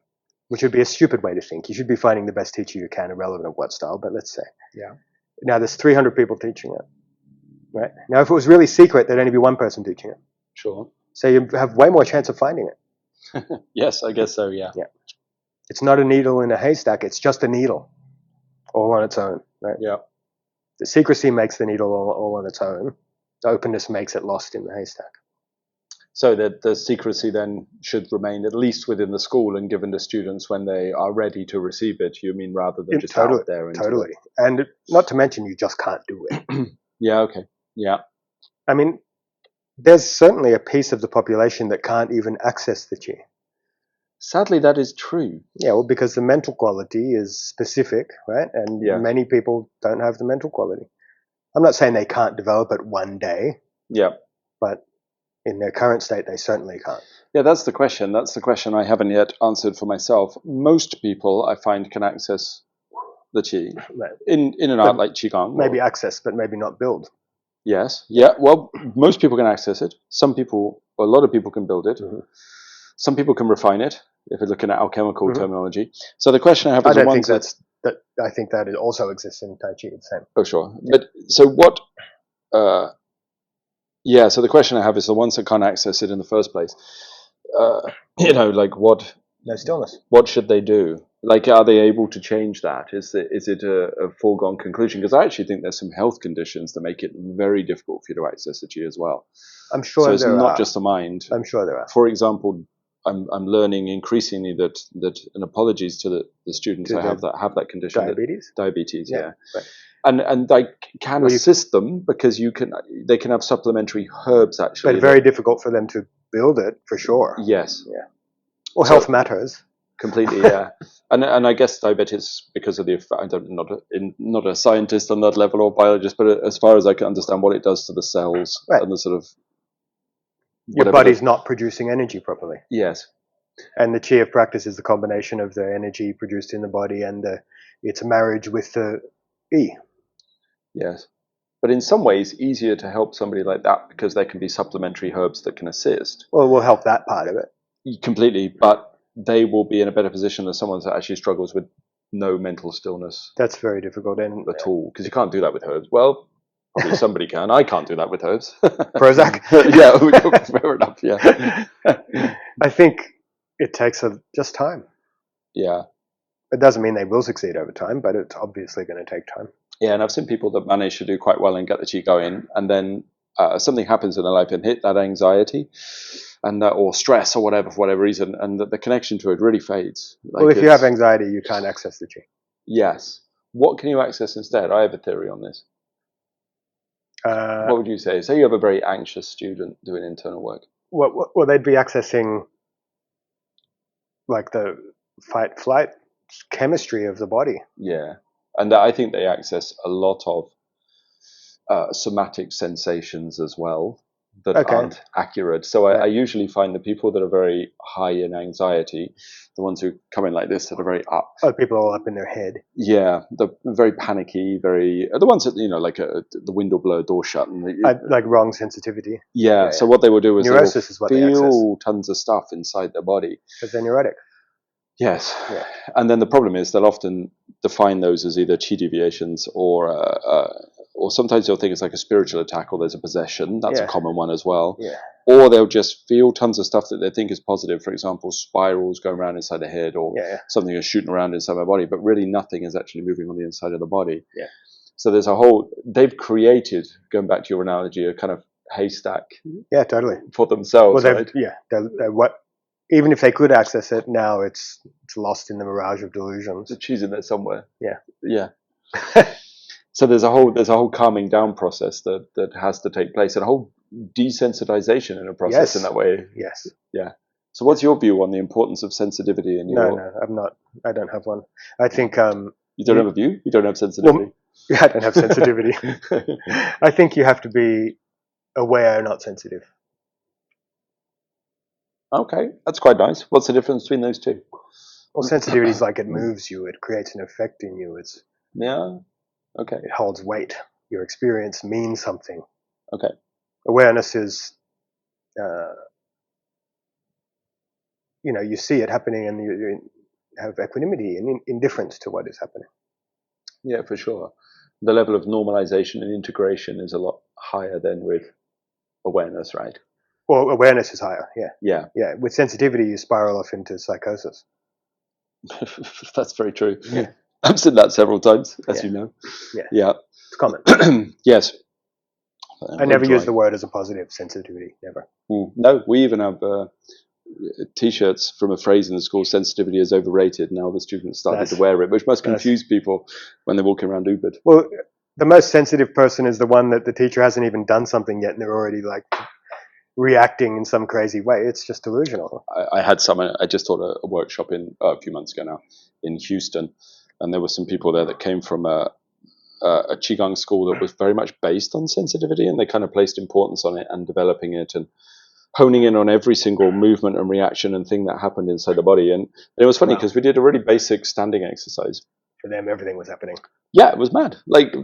Which would be a stupid way to think. You should be finding the best teacher you can, irrelevant of what style, but let's say. Yeah. Now there's 300 people teaching it. Right? Now if it was really secret, there'd only be one person teaching it. Sure. So you have way more chance of finding it. Yes, I guess so, yeah. Yeah. It's not a needle in a haystack, it's just a needle. All on its own. Right? Yeah. The secrecy makes the needle all on its own. The openness makes it lost in the haystack. So that the secrecy then should remain at least within the school and given to students when they are ready to receive it, you mean, rather than just out there. Totally. And not to mention you just can't do it. Yeah, okay. Yeah. I mean, there's certainly a piece of the population that can't even access the chi. Sadly, that is true. Yeah, well, because the mental quality is specific, right? And many people don't have the mental quality. I'm not saying they can't develop it one day. Yeah. But in their current state, they certainly can't. Yeah, that's the question. That's the question I haven't yet answered for myself. Most people, I find, can access the chi in an art like qigong. Maybe access, but maybe not build. Yes. Yeah. Well, most people can access it. Some people, or a lot of people, can build it. Mm-hmm. Some people can refine it. If we're looking at alchemical terminology. So the question I have is I think that it also exists in Tai Chi. The same. Oh, sure. Yeah. But so what? So the question I have is the ones that can't access it in the first place. Like what? No stillness. What should they do? Like, are they able to change that? Is it a foregone conclusion? Because I actually think there's some health conditions that make it very difficult for you to access the chi as well. I'm sure there are. So it's not just the mind. I'm sure there are. For example, I'm learning increasingly that and apologies to the students I have that condition. Diabetes, yeah. Right. And I can assist them because they can have supplementary herbs actually. But very difficult for them to build it for sure. Yes. Yeah. Well, health matters. Completely, yeah. and I guess diabetes, because of not a scientist on that level or biologist, but as far as I can understand what it does to the cells and the sort of your body's not producing energy properly. Yes. And the chi of practice is the combination of the energy produced in the body and its marriage with the yi. Yes. But in some ways, easier to help somebody like that because there can be supplementary herbs that can assist. Well, we'll help that part of it. Completely, but they will be in a better position than someone that actually struggles with no mental stillness. That's very difficult at all, because you can't do that with herbs. Well, probably somebody can. I can't do that with herbs. Prozac? Yeah, fair enough, yeah. I think it takes just time. Yeah. It doesn't mean they will succeed over time, but it's obviously going to take time. Yeah, and I've seen people that manage to do quite well and get the qi going, and then something happens in their life and hit that anxiety and or stress or whatever, for whatever reason, and the connection to it really fades. Well, if you have anxiety, you can't access the qi. Yes. What can you access instead? I have a theory on this. What would you say? Say you have a very anxious student doing internal work. Well, they'd be accessing like the fight-flight chemistry of the body. Yeah, and I think they access a lot of somatic sensations as well that aren't accurate. So I usually find the people that are very high in anxiety, the ones who come in like this, that are very up. Oh, people all up in their head. Yeah, the very panicky, the ones that, like the window blower, door shut. And like wrong sensitivity. Yeah, so what they will do is neurosis is what they feel tons of stuff inside their body. Because they're neurotic. Yes. Yeah. And then the problem is they'll often define those as either chi deviations or sometimes they'll think it's like a spiritual attack or there's a possession. That's a common one as well. Yeah. Or they'll just feel tons of stuff that they think is positive. For example, spirals going around inside the head or something is shooting around inside my body, but really nothing is actually moving on the inside of the body. Yeah. So there's they've created, going back to your analogy, a kind of haystack. Yeah, totally. For themselves. Well, right? Even if they could access it now, it's lost in the mirage of delusions. The cheese in there somewhere. Yeah. Yeah. So there's a whole calming down process that has to take place, and a whole desensitization in a process in that way. Yes. Yeah. So what's your view on the importance of sensitivity in your... No, I'm not. I don't have one. I think... you don't have a view? You don't have sensitivity? Well, I don't have sensitivity. I think you have to be aware, not sensitive. Okay, that's quite nice. What's the difference between those two? Well, sensitivity is like it moves you. It creates an effect in you. Yeah. Okay. It holds weight. Your experience means something. Okay. Awareness is, you see it happening and you have equanimity and indifference to what is happening. Yeah, for sure. The level of normalization and integration is a lot higher than with awareness, right? Well, awareness is higher, yeah. Yeah. Yeah. With sensitivity, you spiral off into psychosis. That's very true. Yeah. I've said that several times, as you know. Yeah. Yeah. It's common. Yes. I never use the word as a positive, sensitivity, never. No, we even have T-shirts from a phrase in the school, sensitivity is overrated. Now the students started to wear it, which must confuse people when they're walking around Ubered. Well, the most sensitive person is the one that the teacher hasn't even done something yet and they're already like reacting in some crazy way. It's just delusional. I had I just taught a workshop a few months ago now in Houston, and there were some people there that came from a Qigong school that was very much based on sensitivity, and they kind of placed importance on it and developing it and honing in on every single movement and reaction and thing that happened inside the body. And it was funny because we did a really basic standing exercise. For them, everything was happening. Yeah, it was mad. Like,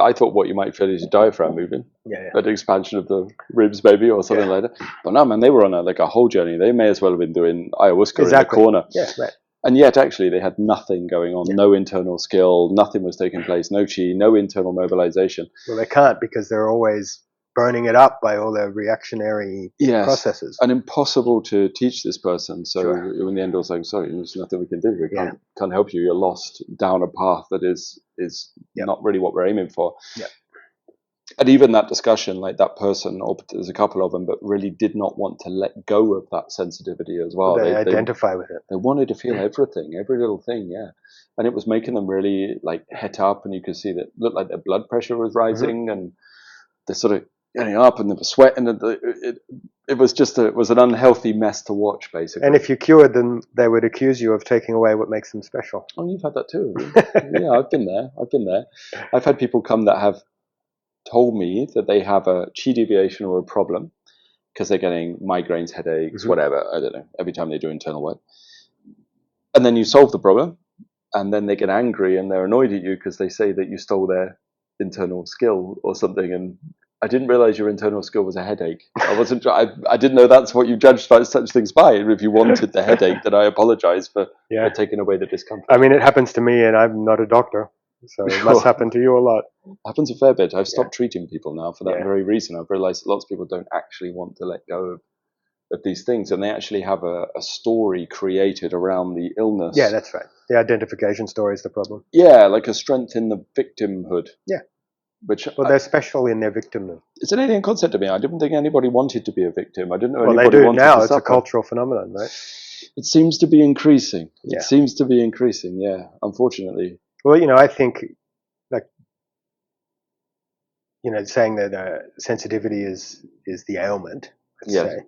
I thought what you might feel is your diaphragm moving. Yeah. An expansion of the ribs, maybe, or something like that. But no, man, they were on a whole journey. They may as well have been doing ayahuasca in the corner. Yeah, right. And yet, actually, they had nothing going on, no internal skill, nothing was taking place, no chi, no internal mobilization. Well, they can't because they're always burning it up by all their reactionary processes. And impossible to teach this person. So in the end, I was like, sorry, there's nothing we can do. We can't help you. You're lost down a path that is not really what we're aiming for. Yeah. And even that discussion, like that person, or there's a couple of them, but really did not want to let go of that sensitivity as well. They identify with it. They wanted to feel everything, every little thing, And it was making them really like het up, and you could see that looked like their blood pressure was rising, and they're sort of getting up, and they were sweating, and it was just it was an unhealthy mess to watch, basically. And if you cured them, they would accuse you of taking away what makes them special. Oh, you've had that too. Yeah, I've been there. I've had people come that have told me that they have a chi deviation or a problem because they're getting migraines, headaches, whatever, I don't know, every time they do internal work. And then you solve the problem, and then they get angry and they're annoyed at you because they say that you stole their internal skill or something, I didn't realize your internal skill was a headache. I wasn't. I didn't know that's what you judged such things by. If you wanted the headache, then I apologize for taking away the discomfort. I mean, it happens to me, and I'm not a doctor, so it must happen to you a lot. It happens a fair bit. I've stopped treating people now for that very reason. I've realized that lots of people don't actually want to let go of these things, and they actually have a story created around the illness. Yeah, that's right. The identification story is the problem. Yeah, like a strength in the victimhood. Yeah. Which they're special in their victimhood. It's an alien concept to me. I didn't think anybody wanted to be a victim. I didn't know anybody wanted to suffer. Well, they do now. It's a cultural phenomenon, right? It seems to be increasing. It seems to be increasing, yeah, unfortunately. Well, I think, like, saying that sensitivity is the ailment, let's say.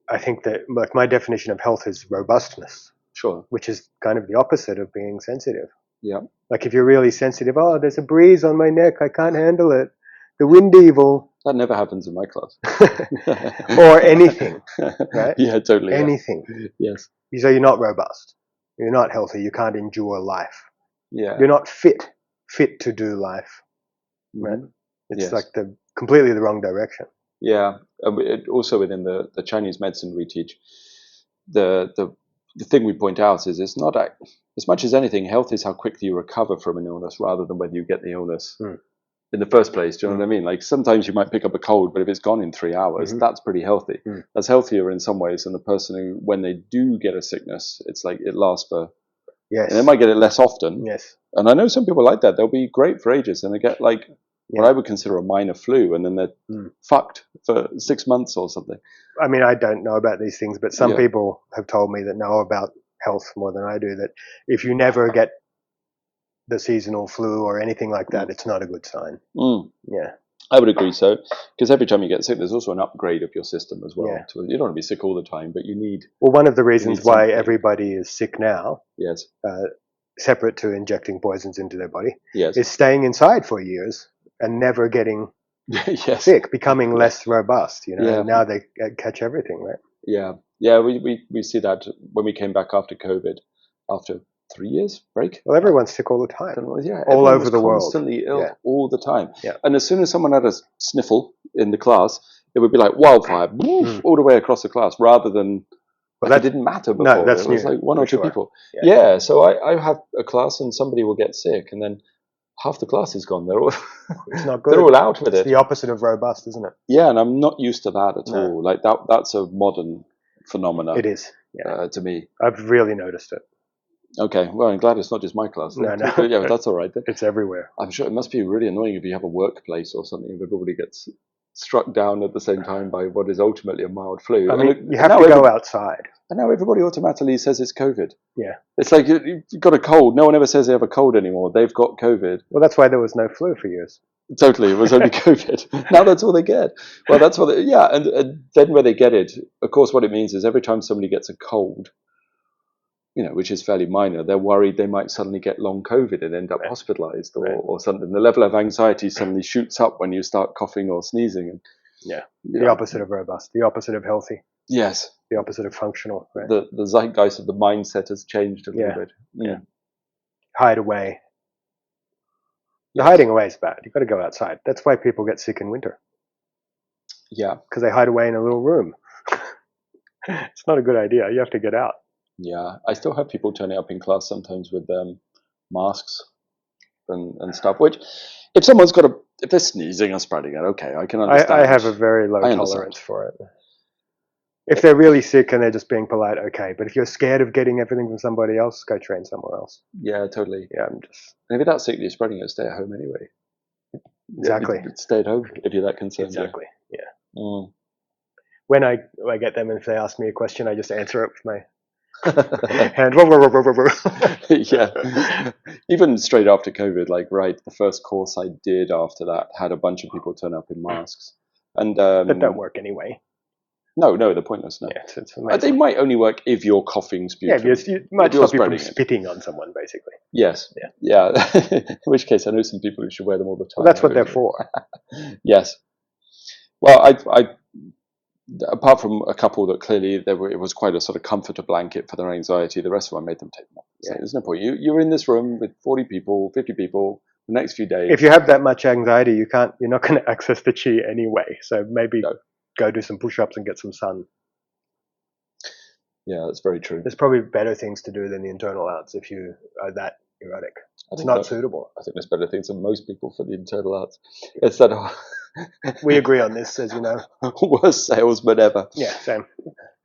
I think that, like, my definition of health is robustness. Sure. Which is kind of the opposite of being sensitive. Yeah. Like, if you're really sensitive, oh, there's a breeze on my neck, I can't handle it. The wind evil. That never happens in my class. Or anything, right? Yeah, totally. Anything. Yeah. Yes. So you're not robust. You're not healthy. You can't endure life. Yeah. You're not fit to do life, right? It's like completely the wrong direction. Yeah. Also within the Chinese medicine we teach, the thing we point out is it's not as much as anything, health is how quickly you recover from an illness rather than whether you get the illness in the first place. Do you know what I mean? Like, sometimes you might pick up a cold, but if it's gone in 3 hours, that's pretty healthy. That's healthier in some ways than the person who, when they do get a sickness, it's like it lasts for... Yes. And they might get it less often. Yes. And I know some people like that. They'll be great for ages and they get like what I would consider a minor flu, and then they're fucked for 6 months or something. I mean, I don't know about these things, but some people have told me that know about health more than I do, that if you never get the seasonal flu or anything like that, it's not a good sign. Yeah. I would agree so, because every time you get sick, there's also an upgrade of your system as well. Yeah. You don't want to be sick all the time, but you need... Well, one of the reasons why everybody is sick now, separate to injecting poisons into their body, is staying inside for years and never getting sick, becoming less robust. Now they catch everything, right? Yeah. Yeah, we see that when we came back after COVID, after 3 years break. Well, everyone's sick all the time. Yeah, all over the world. Constantly ill all the time. Yeah. And as soon as someone had a sniffle in the class, it would be like wildfire, all the way across the class, rather than... Well, that didn't matter before. No, that's it was new, like one or two people. Yeah. So I have a class and somebody will get sick, and then half the class is gone. They're all it's not good. They're all out with it. It's the opposite of robust, isn't it? Yeah, and I'm not used to that at all. Like that's a modern phenomenon. It is. Yeah. To me. I've really noticed it. Okay, well, I'm glad it's not just my class. No. Yeah, but that's all right then. It's everywhere. I'm sure it must be really annoying if you have a workplace or something, if everybody gets struck down at the same time by what is ultimately a mild flu. I mean, you have to go outside. And now everybody automatically says it's COVID. Yeah. It's like you've got a cold. No one ever says they have a cold anymore. They've got COVID. Well, that's why there was no flu for years. Totally, it was only COVID. Now that's all they get. Well, that's what and then when they get it, of course, what it means is every time somebody gets a cold, which is fairly minor, they're worried they might suddenly get long COVID and end up hospitalized or something. The level of anxiety suddenly shoots up when you start coughing or sneezing. And, the opposite of robust, the opposite of healthy. Yes. The opposite of functional. Right? The zeitgeist of the mindset has changed a little bit. Yeah. Hide away. The hiding away is bad. You've got to go outside. That's why people get sick in winter. Yeah. Because they hide away in a little room. It's not a good idea. You have to get out. Yeah, I still have people turning up in class sometimes with masks and stuff. Which, if someone's if they're sneezing or spreading it, okay, I can understand. I have a very low tolerance for it. If they're really sick and they're just being polite, okay. But if you're scared of getting everything from somebody else, go train somewhere else. Yeah, totally. Yeah, and if you're that sick, you're spreading it. Stay at home anyway. Exactly. Stay at home if you're that concerned. Exactly. Yeah. When I get them and if they ask me a question, I just answer it with my and yeah. Even straight after COVID, the first course I did after that had a bunch of people turn up in masks, and that don't work anyway. No, they're pointless. No, they might only work if you're coughing sputum. Yeah, you might stop you from spitting on someone, basically. Yes. Yeah. In which case, I know some people who should wear them all the time. Well, that's what they're for. Yes. Well, I apart from a couple that clearly it was quite a sort of comforter blanket for their anxiety, the rest of them I made them take them off. So there's no point. You're in this room with 40 people, 50 people, the next few days. If you have that much anxiety, you're not going to access the chi anyway. So maybe go do some push-ups and get some sun. Yeah, that's very true. There's probably better things to do than the internal arts if you are that neurotic. It's not suitable. I think there's better things than most people for the internal arts. It's that we agree on this, as you know. Worst salesman ever. Yeah, same.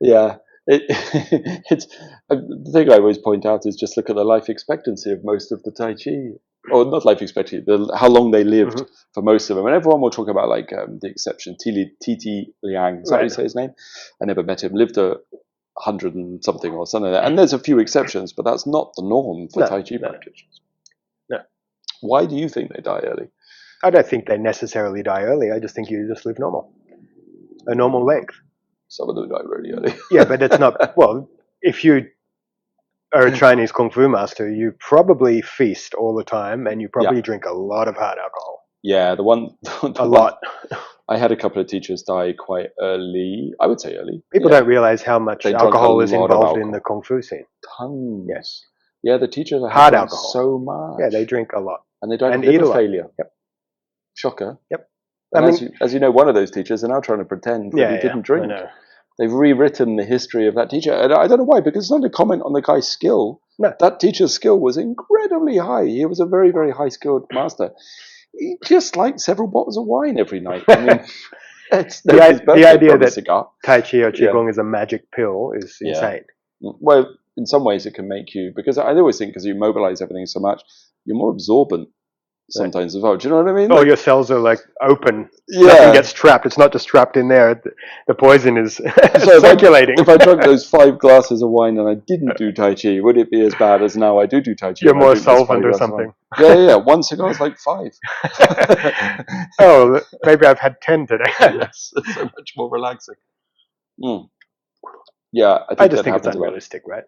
Yeah. It's the thing I always point out is just look at the life expectancy of most of the Tai Chi, or not life expectancy, how long they lived for most of them. And everyone will talk about like the exception, Titi Liang, is that how you say his name? I never met him. Lived 100 and something or something like that. And there's a few exceptions, but that's not the norm for Tai Chi practitioners. No. Why do you think they die early? I don't think they necessarily die early. I just think you just live normal, a normal length. Some of them die really early. Yeah, but it's not. Well, if you are a Chinese kung fu master, you probably feast all the time, and you probably drink a lot of hard alcohol. Yeah, the one. Lot. I had a couple of teachers die quite early. I would say early. People don't realize how much alcohol is involved in the kung fu scene. Tons. Yes. Yeah, the teachers hard alcohol so much. Yeah, they drink a lot, and they died of liver failure. Yep. Shocker. Yep. And as you know, one of those teachers are now trying to pretend that he didn't drink. I know. They've rewritten the history of that teacher. And I don't know why, because it's not a comment on the guy's skill. No. That teacher's skill was incredibly high. He was a very, very high skilled master. He just liked several bottles of wine every night. I mean, the idea that Tai Chi or Qigong is a magic pill is insane. Well, in some ways it can make you, because I always think because you mobilize everything so much, you're more absorbent sometimes as well. Do you know what I mean? Oh, your cells are like open. Nothing gets trapped. It's not just trapped in there. The poison is circulating. If I drank those 5 glasses of wine and I didn't do Tai Chi, would it be as bad as now I do Tai Chi? You're more solvent or something. Yeah. 1 cigar is like 5. Oh, maybe I've had 10 today. Yes, it's so much more relaxing. Yeah, I just think it's unrealistic, right?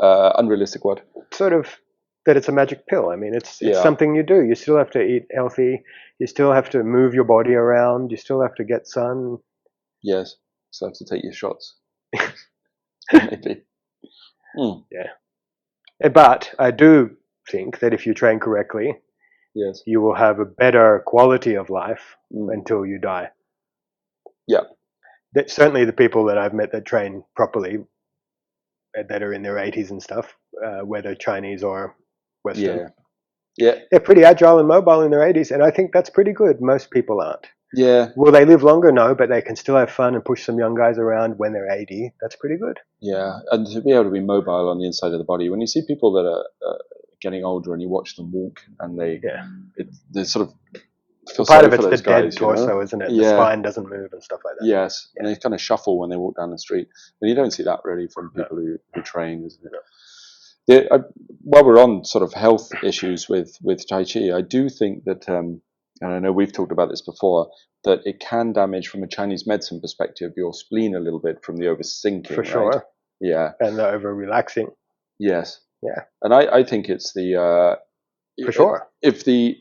Unrealistic what? Sort of that it's a magic pill. I mean, it's something you do. You still have to eat healthy. You still have to move your body around. You still have to get sun. Yes, still have to take your shots. Maybe. Yeah. But I do think that if you train correctly, you will have a better quality of life until you die. Yeah. Certainly the people that I've met that train properly, that are in their 80s and stuff, whether Chinese or Western. Yeah. They're pretty agile and mobile in their 80s, and I think that's pretty good. Most people aren't. Yeah. Will they live longer? No, but they can still have fun and push some young guys around when they're 80. That's pretty good. Yeah, and to be able to be mobile on the inside of the body. When you see people that are getting older and you watch them walk and they sort of feel part sorry of it's for those the guys, dead torso, isn't it? The spine doesn't move and stuff like that. Yes, and they kind of shuffle when they walk down the street. And you don't see that really from people who train, isn't it? While we're on sort of health issues with Tai Chi, I do think that, and I know we've talked about this before, that it can damage from a Chinese medicine perspective your spleen a little bit from the oversinking. For sure. Right? Yeah. And the over-relaxing. Yes. Yeah. And I think it's the... For sure. If the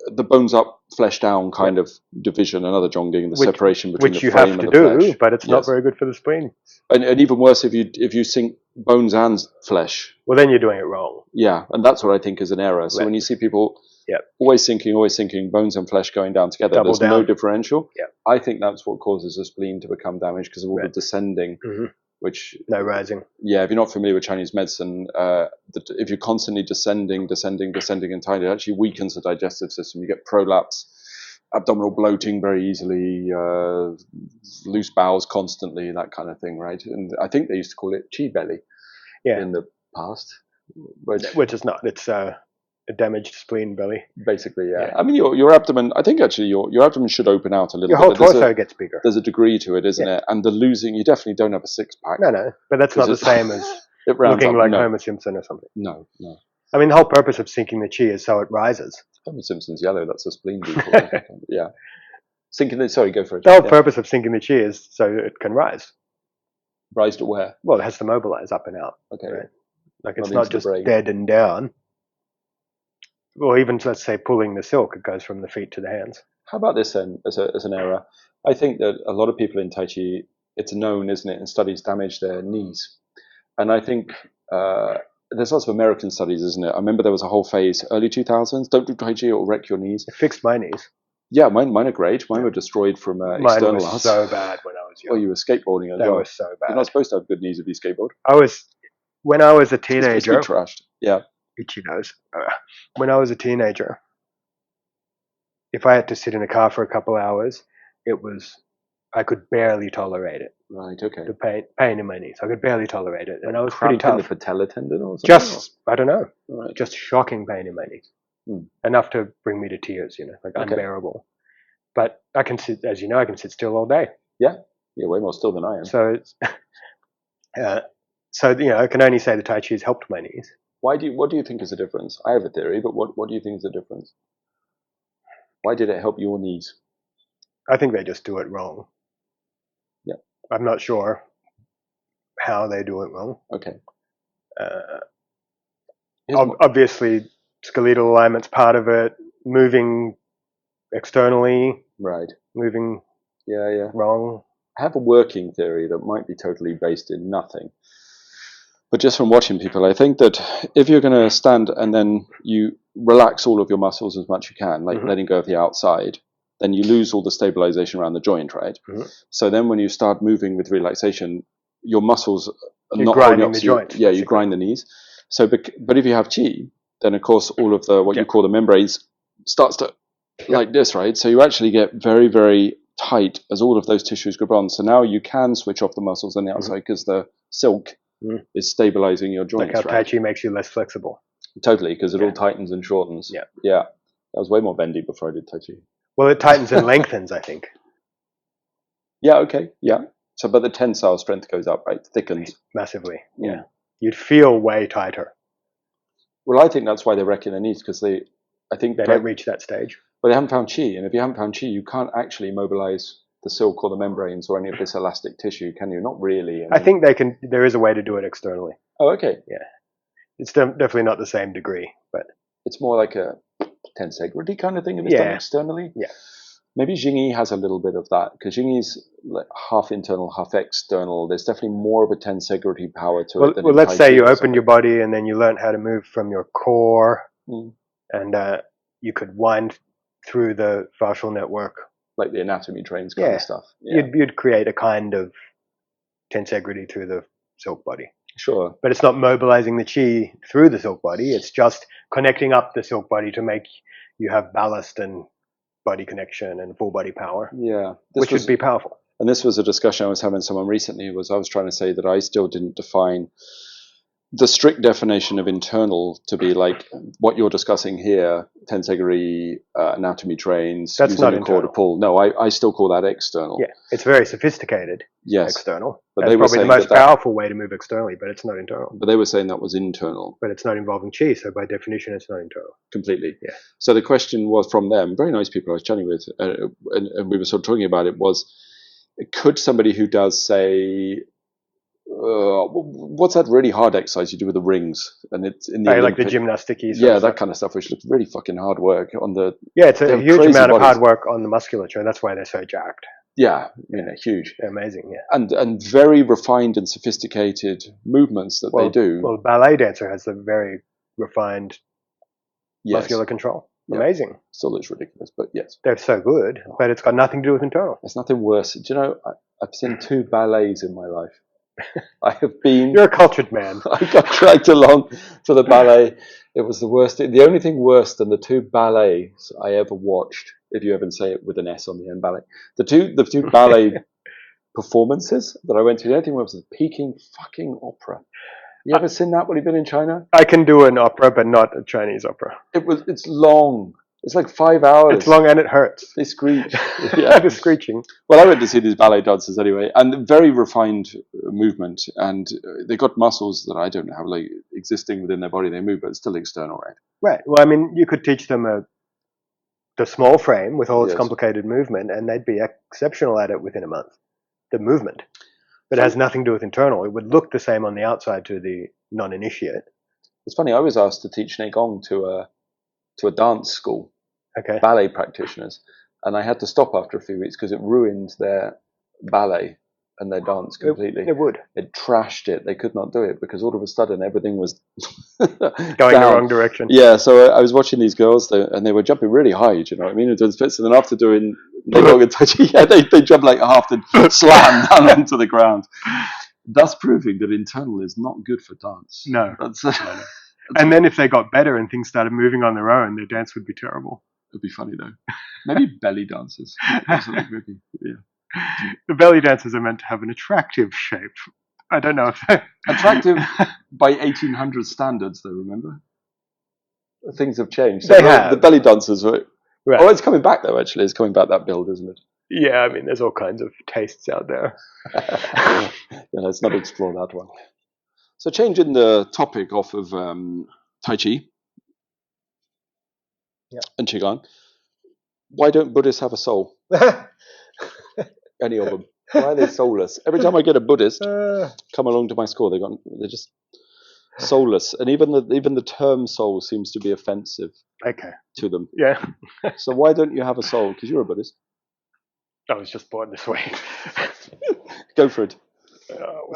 bones up, flesh down kind of division, another Zhongding, the separation between the frame and the flesh. Which you have to do, but it's not very good for the spleen. And even worse if you sink bones and flesh. Well, then you're doing it wrong. Yeah, and that's what I think is an error. So when you see people always sinking, bones and flesh going down together, there's no differential. Yeah. I think that's what causes the spleen to become damaged because of all the descending, which... No rising. Yeah, if you're not familiar with Chinese medicine, if you're constantly descending entirely, it actually weakens the digestive system. You get prolapse, abdominal bloating very easily, loose bowels constantly, that kind of thing, right? And I think they used to call it chi belly in the past. Which is not. It's a damaged spleen belly. Basically, yeah. I mean, your abdomen, I think actually your abdomen should open out a little bit. Your whole torso gets bigger. There's a degree to it, isn't it? And you definitely don't have a six-pack. No, but that's not the same as looking like Homer Simpson or something. No. I mean, the whole purpose of sinking the chi is so it rises. Homer Simpson's yellow, that's a spleen beetle. Yeah. Sorry, go for it. The whole purpose of sinking the chi is so it can rise. Rise to where? Well, it has to mobilize up and out. Okay. Right? Like it's not just dead and down. Or even, let's say, pulling the silk, it goes from the feet to the hands. How about this then, as an error? I think that a lot of people in Tai Chi, it's known, isn't it, and studies damage their knees. And I think there's lots of American studies, isn't it? I remember there was a whole phase, early 2000s, don't do Taiji, it'll wreck your knees. It fixed my knees. Yeah, mine are great. Mine were destroyed from external Mine was so bad when I was young. Oh, you were skateboarding as well. They were so bad. You're not supposed to have good knees if you skateboard. When I was a teenager. It's supposed to be trashed. Yeah. Itchy nose. When I was a teenager, if I had to sit in a car for a couple hours, I could barely tolerate it. Right. Okay. The pain in my knees. I could barely tolerate it, and I was pretty tough. In the patella tendon or something? I don't know. Right. Just shocking pain in my knees. Enough to bring me to tears. Unbearable. But I can sit, as you know, I can sit still all day. Yeah. Yeah, way more still than I am. So, I can only say the Tai Chi has helped my knees. What do you think is the difference? I have a theory, but what do you think is the difference? Why did it help your knees? I think they just do it wrong. Yeah. I'm not sure how they do it wrong. Okay. Obviously, skeletal alignment's part of it. Moving externally. Right. Moving. Yeah. Wrong. I have a working theory that might be totally based in nothing. But just from watching people, I think that if you're going to stand and then you relax all of your muscles as much as you can, like letting go of the outside, then you lose all the stabilization around the joint, right? So then when you start moving with relaxation, your muscles are not holding up the joint. Yeah, you grind the knees. So, but if you have chi, then of course all of the what you call the membranes starts to like this, right? So you actually get very, very tight as all of those tissues grip on. So now you can switch off the muscles on the outside because the silk is stabilizing your joints. Like how Tai Chi makes you less flexible. Totally, because it all tightens and shortens. Yeah. I was way more bendy before I did Tai Chi. Well, it tightens and lengthens, I think. Yeah, okay, yeah. So, but the tensile strength goes up, right? Thickens. Massively, yeah. You'd feel way tighter. Well, I think that's why they're wrecking their knees, because they don't reach that stage. But they haven't found chi, and if you haven't found chi, you can't actually mobilize the silk or the membranes or any of this elastic tissue, can you? Not really. I think there is a way to do it externally. Oh, okay. Yeah. It's definitely not the same degree, but it's more like a tensegrity kind of thing if it's done externally. Yeah. Maybe Jingyi has a little bit of that, because Jingyi's like half internal, half external. There's definitely more of a tensegrity power to it. Well, let's say you open your body and then you learn how to move from your core, and you could wind through the fascial network, like the anatomy trains kind of stuff. Yeah. You'd create a kind of tensegrity through the silk body. Sure. But it's not mobilizing the chi through the silk body. It's just connecting up the silk body to make you have ballast and body connection and full body power. Yeah. Which would be powerful. And this was a discussion I was having with someone recently, I was trying to say that I still didn't define the strict definition of internal to be like what you're discussing here, tensegrity, anatomy trains, that's not internal. To pull. No, I still call that external. Yeah, it's very sophisticated. Yes. External. But that's probably the most powerful way to move externally, but it's not internal. But they were saying that was internal. But it's not involving chi, so by definition it's not internal. Completely. Yeah. So the question was from them, very nice people I was chatting with, and we were sort of talking about it, was could somebody who does, say, what's that really hard exercise you do with the rings, and it's in the like the gymnastic-y that kind of stuff, which looks really fucking hard work on the it's a huge amount of hard work on the musculature. That's why they're so jacked. Huge. They're amazing. And very refined and sophisticated movements that they do. Well, ballet dancer has a very refined muscular control. Amazing. Still looks ridiculous, but yes, they're so good, but it's got nothing to do with internal. There's nothing worse. Do you know, I've seen 2 ballets in my life. I have been. You're a cultured man. I got dragged along for the ballet. It was the worst. The only thing worse than the 2 ballets I ever watched, if you ever say it with an S on the end, ballet. The two ballet performances that I went to. The only thing was the Peking fucking opera. You ever seen that when you've been in China? I can do an opera, but not a Chinese opera. It's long. It's like 5 hours. It's long and it hurts. They screech. The screeching. Well, I went to see these ballet dancers anyway, and very refined movement, and they got muscles that I don't have like existing within their body. They move, but it's still external, right? Right. Well, I mean, you could teach them the small frame with all its complicated movement, and they'd be exceptional at it within a month. The movement. But it has nothing to do with internal. It would look the same on the outside to the non-initiate. It's funny, I was asked to teach Neigong to a dance school, ballet practitioners, and I had to stop after a few weeks because it ruined their ballet. and their dance completely. It would. It trashed it. They could not do it because all of a sudden everything was going the wrong direction. Yeah, so I was watching these girls, and they were jumping really high. Do you know what I mean? And then after doing Negong and Taiji, yeah, they jump like half and slam down onto the ground, thus proving that internal is not good for dance. No. And then if they got better and things started moving on their own, their dance would be terrible. It'd be funny though. Maybe belly dancers. Yeah. The belly dancers are meant to have an attractive shape. I don't know if attractive by 1800 standards, though. Remember, things have changed. They have. The belly dancers were. Right. Oh, it's coming back though. Actually, it's coming back, that build, isn't it? Yeah, I mean, there's all kinds of tastes out there. Yeah, let's not explore that one. So, changing the topic off of Tai Chi and Qigong, why don't Buddhists have a soul? Any of them? Why are they soulless? Every time I get a Buddhist come along to my school, they're just soulless, and even the term soul seems to be offensive. To them. Yeah. So why don't you have a soul? Because you're a Buddhist. I was just born this way. Go for it.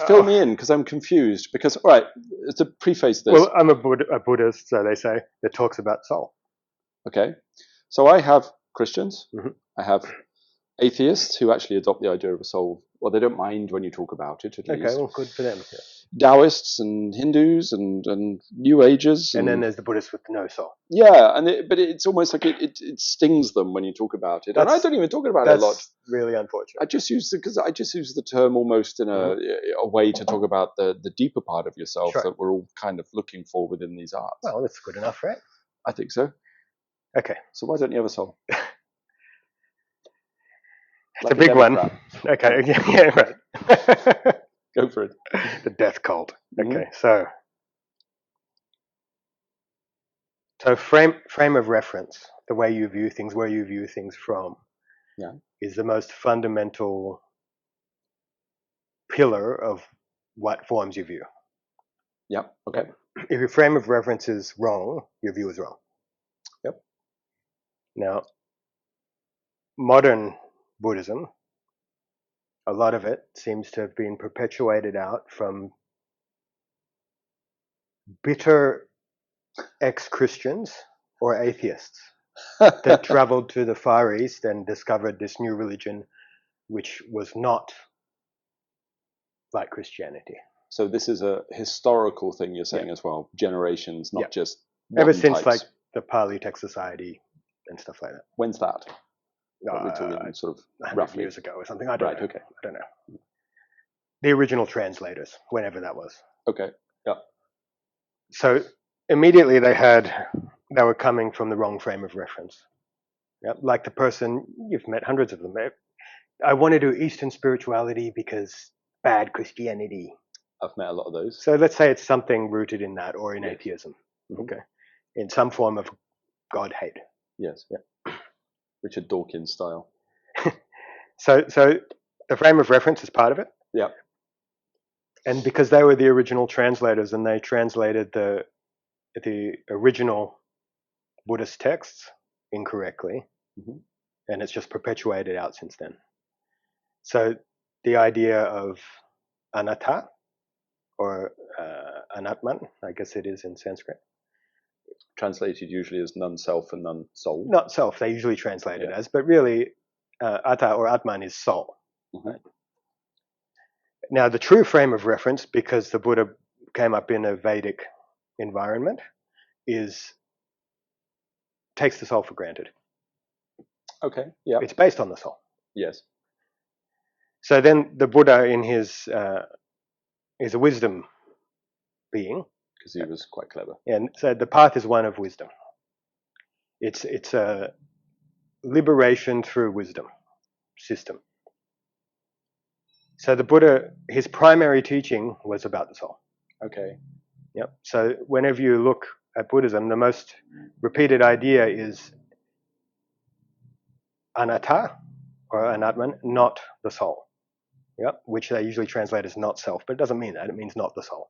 Fill me in, because I'm confused. Because, all right, to preface this. Well, I'm a Buddhist, so they say, that talks about soul. Okay. So I have Christians. Mm-hmm. I have atheists who actually adopt the idea of a soul. Well, they don't mind when you talk about it, at least. Okay, well, good for them. Yeah. Taoists and Hindus and New Agers. And then there's the Buddhists with no soul. Yeah, but it's almost like it stings them when you talk about it. And I don't even talk about it a lot. That's really unfortunate. I just use the term almost in a way to talk about the deeper part of yourself that we're all kind of looking for within these arts. Well, that's good enough, right? I think so. Okay. So why don't you have a soul? It's a big one. Okay, yeah, right. Go for it. The death cult. Okay, so frame of reference, the way you view things, where you view things from, is the most fundamental pillar of what forms your view. Yeah. Okay. If your frame of reference is wrong, your view is wrong. Yep. Now, modern Buddhism, a lot of it seems to have been perpetuated out from bitter ex-Christians or atheists that traveled to the Far East and discovered this new religion, which was not like Christianity. So this is a historical thing you're saying as well, generations, not just ever since like the Pali Text Society and stuff like that. When's that? We're talking sort of roughly years ago or something. I don't know. Okay. I don't know. The original translators, whenever that was. Okay. Yeah. So immediately they were coming from the wrong frame of reference. Yep. Like the person, you've met hundreds of them. I want to do Eastern spirituality because bad Christianity. I've met a lot of those. So let's say it's something rooted in that or in atheism. Okay. In some form of God hate. Yes. Yeah. Richard Dawkins style. So the frame of reference is part of it. Yeah. And because they were the original translators and they translated the original Buddhist texts incorrectly, and it's just perpetuated out since then. So the idea of anatta or anatman, I guess it is in Sanskrit. Translated usually as none self and none soul. Not self, they usually translate it as, but really atta or atman is soul. Right? Now the true frame of reference, because the Buddha came up in a Vedic environment, takes the soul for granted. Okay, yeah. It's based on the soul. Yes. So then the Buddha is a wisdom being. Because he was quite clever. And so the path is one of wisdom. It's a liberation through wisdom system. So the Buddha, his primary teaching was about the soul. Okay. Yep. So whenever you look at Buddhism, the most repeated idea is anatta or anatman, not the soul. Yep. Which they usually translate as not self, but it doesn't mean that. It means not the soul.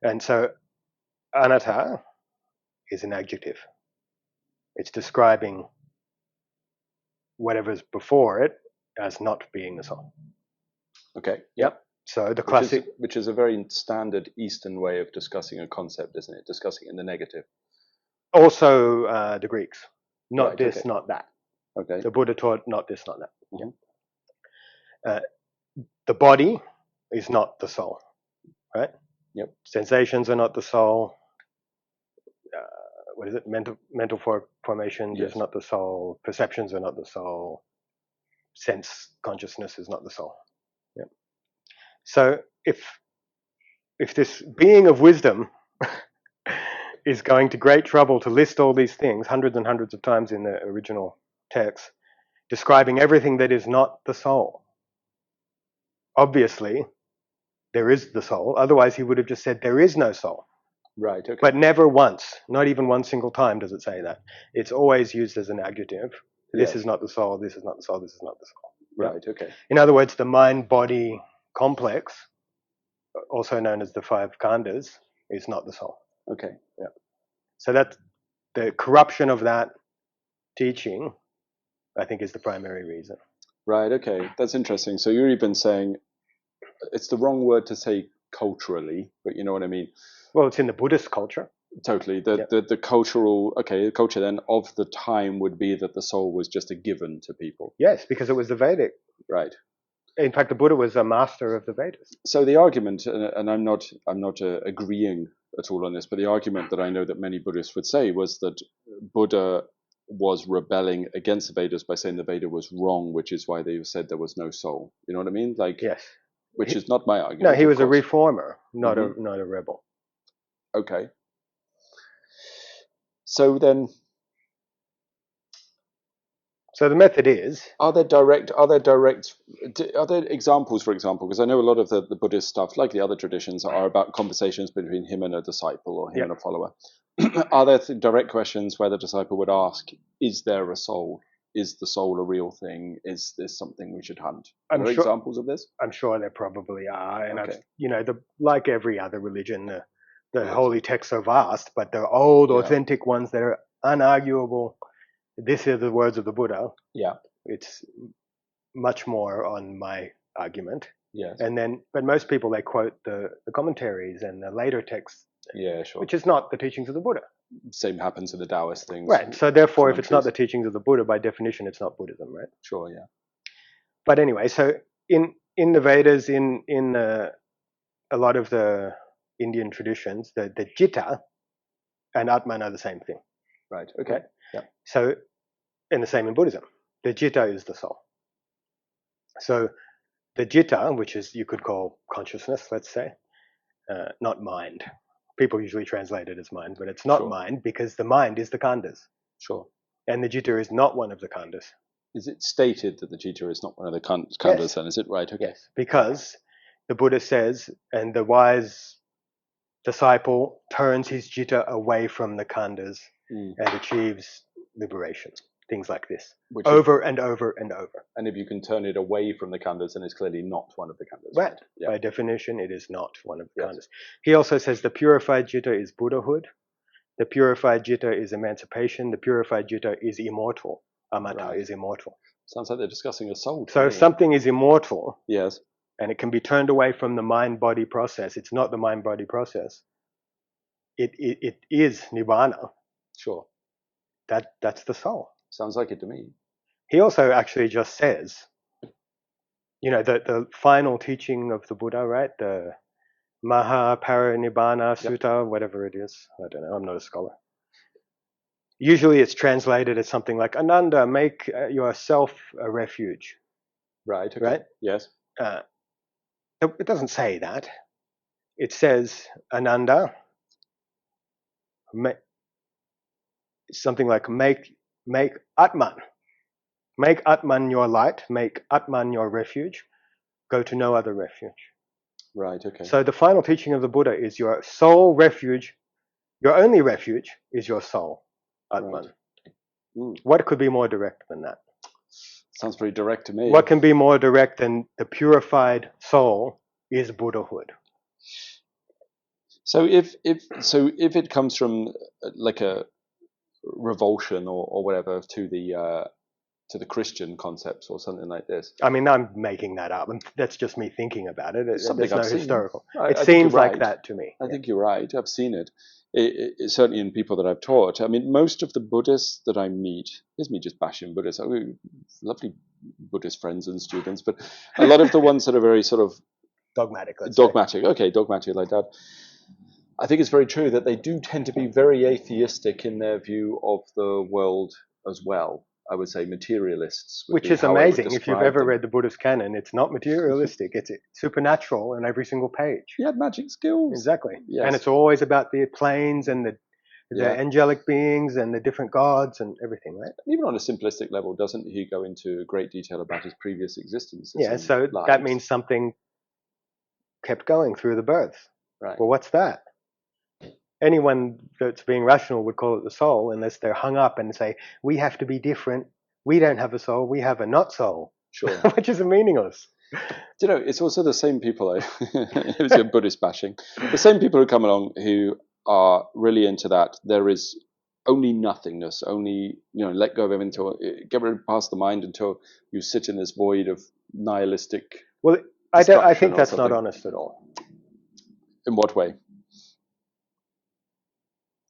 And so anatta is an adjective. It's describing whatever's before it as not being the soul. Okay. Yep. So the classic, which is a very standard Eastern way of discussing a concept, isn't it? Discussing it in the negative. Also, the Greeks, not right, this, okay. not that. Okay. The Buddha taught not this, not that. Mm-hmm. The body is not the soul, right? Yep. Sensations are not the soul. What is it? Mental formations is not the soul. Perceptions are not the soul. Sense consciousness is not the soul. Yep. So if this being of wisdom is going to great trouble to list all these things hundreds and hundreds of times in the original text, describing everything that is not the soul, obviously there is the soul. Otherwise he would have just said there is no soul. Right, okay. But never once, not even one single time does it say that. It's always used as an adjective. This is not the soul, this is not the soul, this is not the soul. Right, okay. In other words, the mind-body complex, also known as the five khandhas, is not the soul. Okay. Yeah. So that's the corruption of that teaching, I think, is the primary reason. Right, okay. That's interesting. So you're even saying it's the wrong word to say culturally, but you know what I mean? Well, it's in the Buddhist culture. Totally. The culture then of the time would be that the soul was just a given to people. Yes, because it was the Vedic. Right. In fact, the Buddha was a master of the Vedas. So the argument, and I'm not agreeing at all on this, but the argument that I know that many Buddhists would say was that Buddha was rebelling against the Vedas by saying the Veda was wrong, which is why they said there was no soul. You know what I mean? Like, yes. Which is not my argument. No, he was a reformer, not a rebel. Okay. So then, so the method is: are there examples, for example? Because I know a lot of the Buddhist stuff, like the other traditions, are about conversations between him and a disciple or him and a follower. Are there direct questions where the disciple would ask, "Is there a soul? Is the soul a real thing? Is this something we should hunt?" Are there examples of this? I'm sure there probably are, and like every other religion, the holy texts are vast, but they're old, authentic ones that are unarguable. This is the words of the Buddha. Yeah, it's much more on my argument. Yes, but most people, they quote the commentaries and the later texts. Yeah, sure. Which is not the teachings of the Buddha. Same happens in the Taoist things. Right. So therefore, if it's not the teachings of the Buddha, by definition, it's not Buddhism, right? Sure. Yeah. But anyway, so in the Vedas, in a lot of the Indian traditions, the Jitta and Atman are the same thing. Right. Okay. Yeah. So, and the same in Buddhism. The Jitta is the soul. So the Jitta, which is, you could call consciousness, let's say, not mind. People usually translate it as mind, but it's not mind, because the mind is the khandhas. Sure. And the Jitta is not one of the khandhas. Is it stated that the Jitta is not one of the khandhas then? Is it right? Okay. Yes, because the Buddha says, and the wise disciple turns his Jitta away from the khandhas and achieves liberation. Things like this. Over and over and over. And if you can turn it away from the khandhas, then it's clearly not one of the khandhas. Right. Yeah. By definition, it is not one of the khandhas. He also says the purified Jitta is Buddhahood. The purified Jitta is emancipation. The purified Jitta is immortal. Amata is immortal. Sounds like they're discussing a soul. So if something is immortal, yes, and it can be turned away from the mind-body process, it's not the mind-body process. It is Nibbana. Sure. That's the soul. Sounds like it to me. He also actually just says, the final teaching of the Buddha, right? The Mahaparinibbana Sutta, whatever it is. I don't know. I'm not a scholar. Usually it's translated as something like, Ananda, make yourself a refuge. Right. Okay. Right? Yes. It doesn't say that. It says, Ananda, something like make Atman. Make Atman your light. Make Atman your refuge. Go to no other refuge. Right, okay. So the final teaching of the Buddha is your sole refuge. Your only refuge is your soul, Atman. Right. What could be more direct than that? Sounds very direct to me. What can be more direct than the purified soul is Buddhahood? So if it comes from like a revulsion or whatever to the to the Christian concepts or something like this. I mean, I'm making that up, and that's just me thinking about it. There's no historical. It I seems like that to me. I think you're right. I've seen it. Certainly in people that I've taught. I mean, most of the Buddhists that I meet, here's me just bashing Buddhists. I mean, lovely Buddhist friends and students, but a lot of the ones that are very sort of dogmatic. Dogmatic like that. I think it's very true that they do tend to be very atheistic in their view of the world as well. I would say materialists. Which is amazing. If you've ever read the Buddhist canon, it's not materialistic. It's supernatural on every single page. He had magic skills. Exactly. Yes. And it's always about the planes and the angelic beings and the different gods and everything, right? Even on a simplistic level, doesn't he go into great detail about his previous existence? Yeah, so that means something kept going through the birth. Right. Well, what's that? Anyone that's being rational would call it the soul, unless they're hung up and say, we have to be different. We don't have a soul. We have a not soul. Sure. Which is meaningless. You know, it's also the same people, it was a Buddhist bashing, the same people who come along who are really into that. There is only nothingness, only, let go of everything until, get rid of past the mind until you sit in this void of nihilistic. Well, I think that's not honest at all. In what way?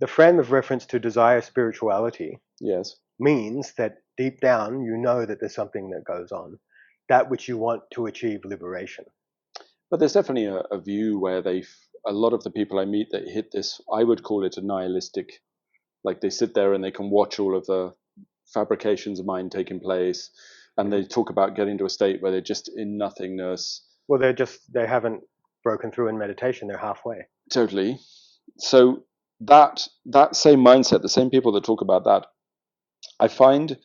The frame of reference to desire spirituality means that deep down you know that there's something that goes on, that which you want to achieve liberation. But there's definitely a view where a lot of the people I meet that hit this, I would call it a nihilistic, like they sit there and they can watch all of the fabrications of mind taking place, and they talk about getting to a state where they're just in nothingness. Well, they haven't broken through in meditation, they're halfway. Totally. So that same mindset, the same people that talk about that, I find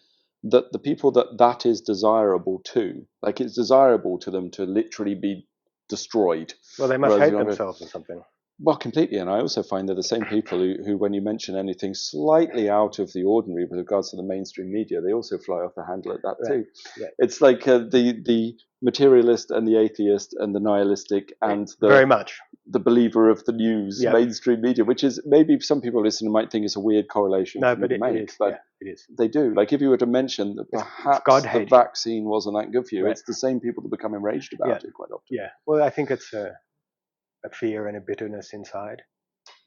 that the people that is desirable to, like it's desirable to them to literally be destroyed. Well, they must hate themselves or something. Well, completely. And I also find they're the same people who, when you mention anything slightly out of the ordinary with regards to the mainstream media, they also fly off the handle at that too. Yeah. It's like the materialist and the atheist and the nihilistic and very much the believer of the news, mainstream media, which is maybe some people listening might think it's a weird correlation. No, but it is. But it is. They do. Like if you were to mention that perhaps the vaccine wasn't that good for you, it's the same people that become enraged about it quite often. Yeah. Well, I think it's a fear and a bitterness inside.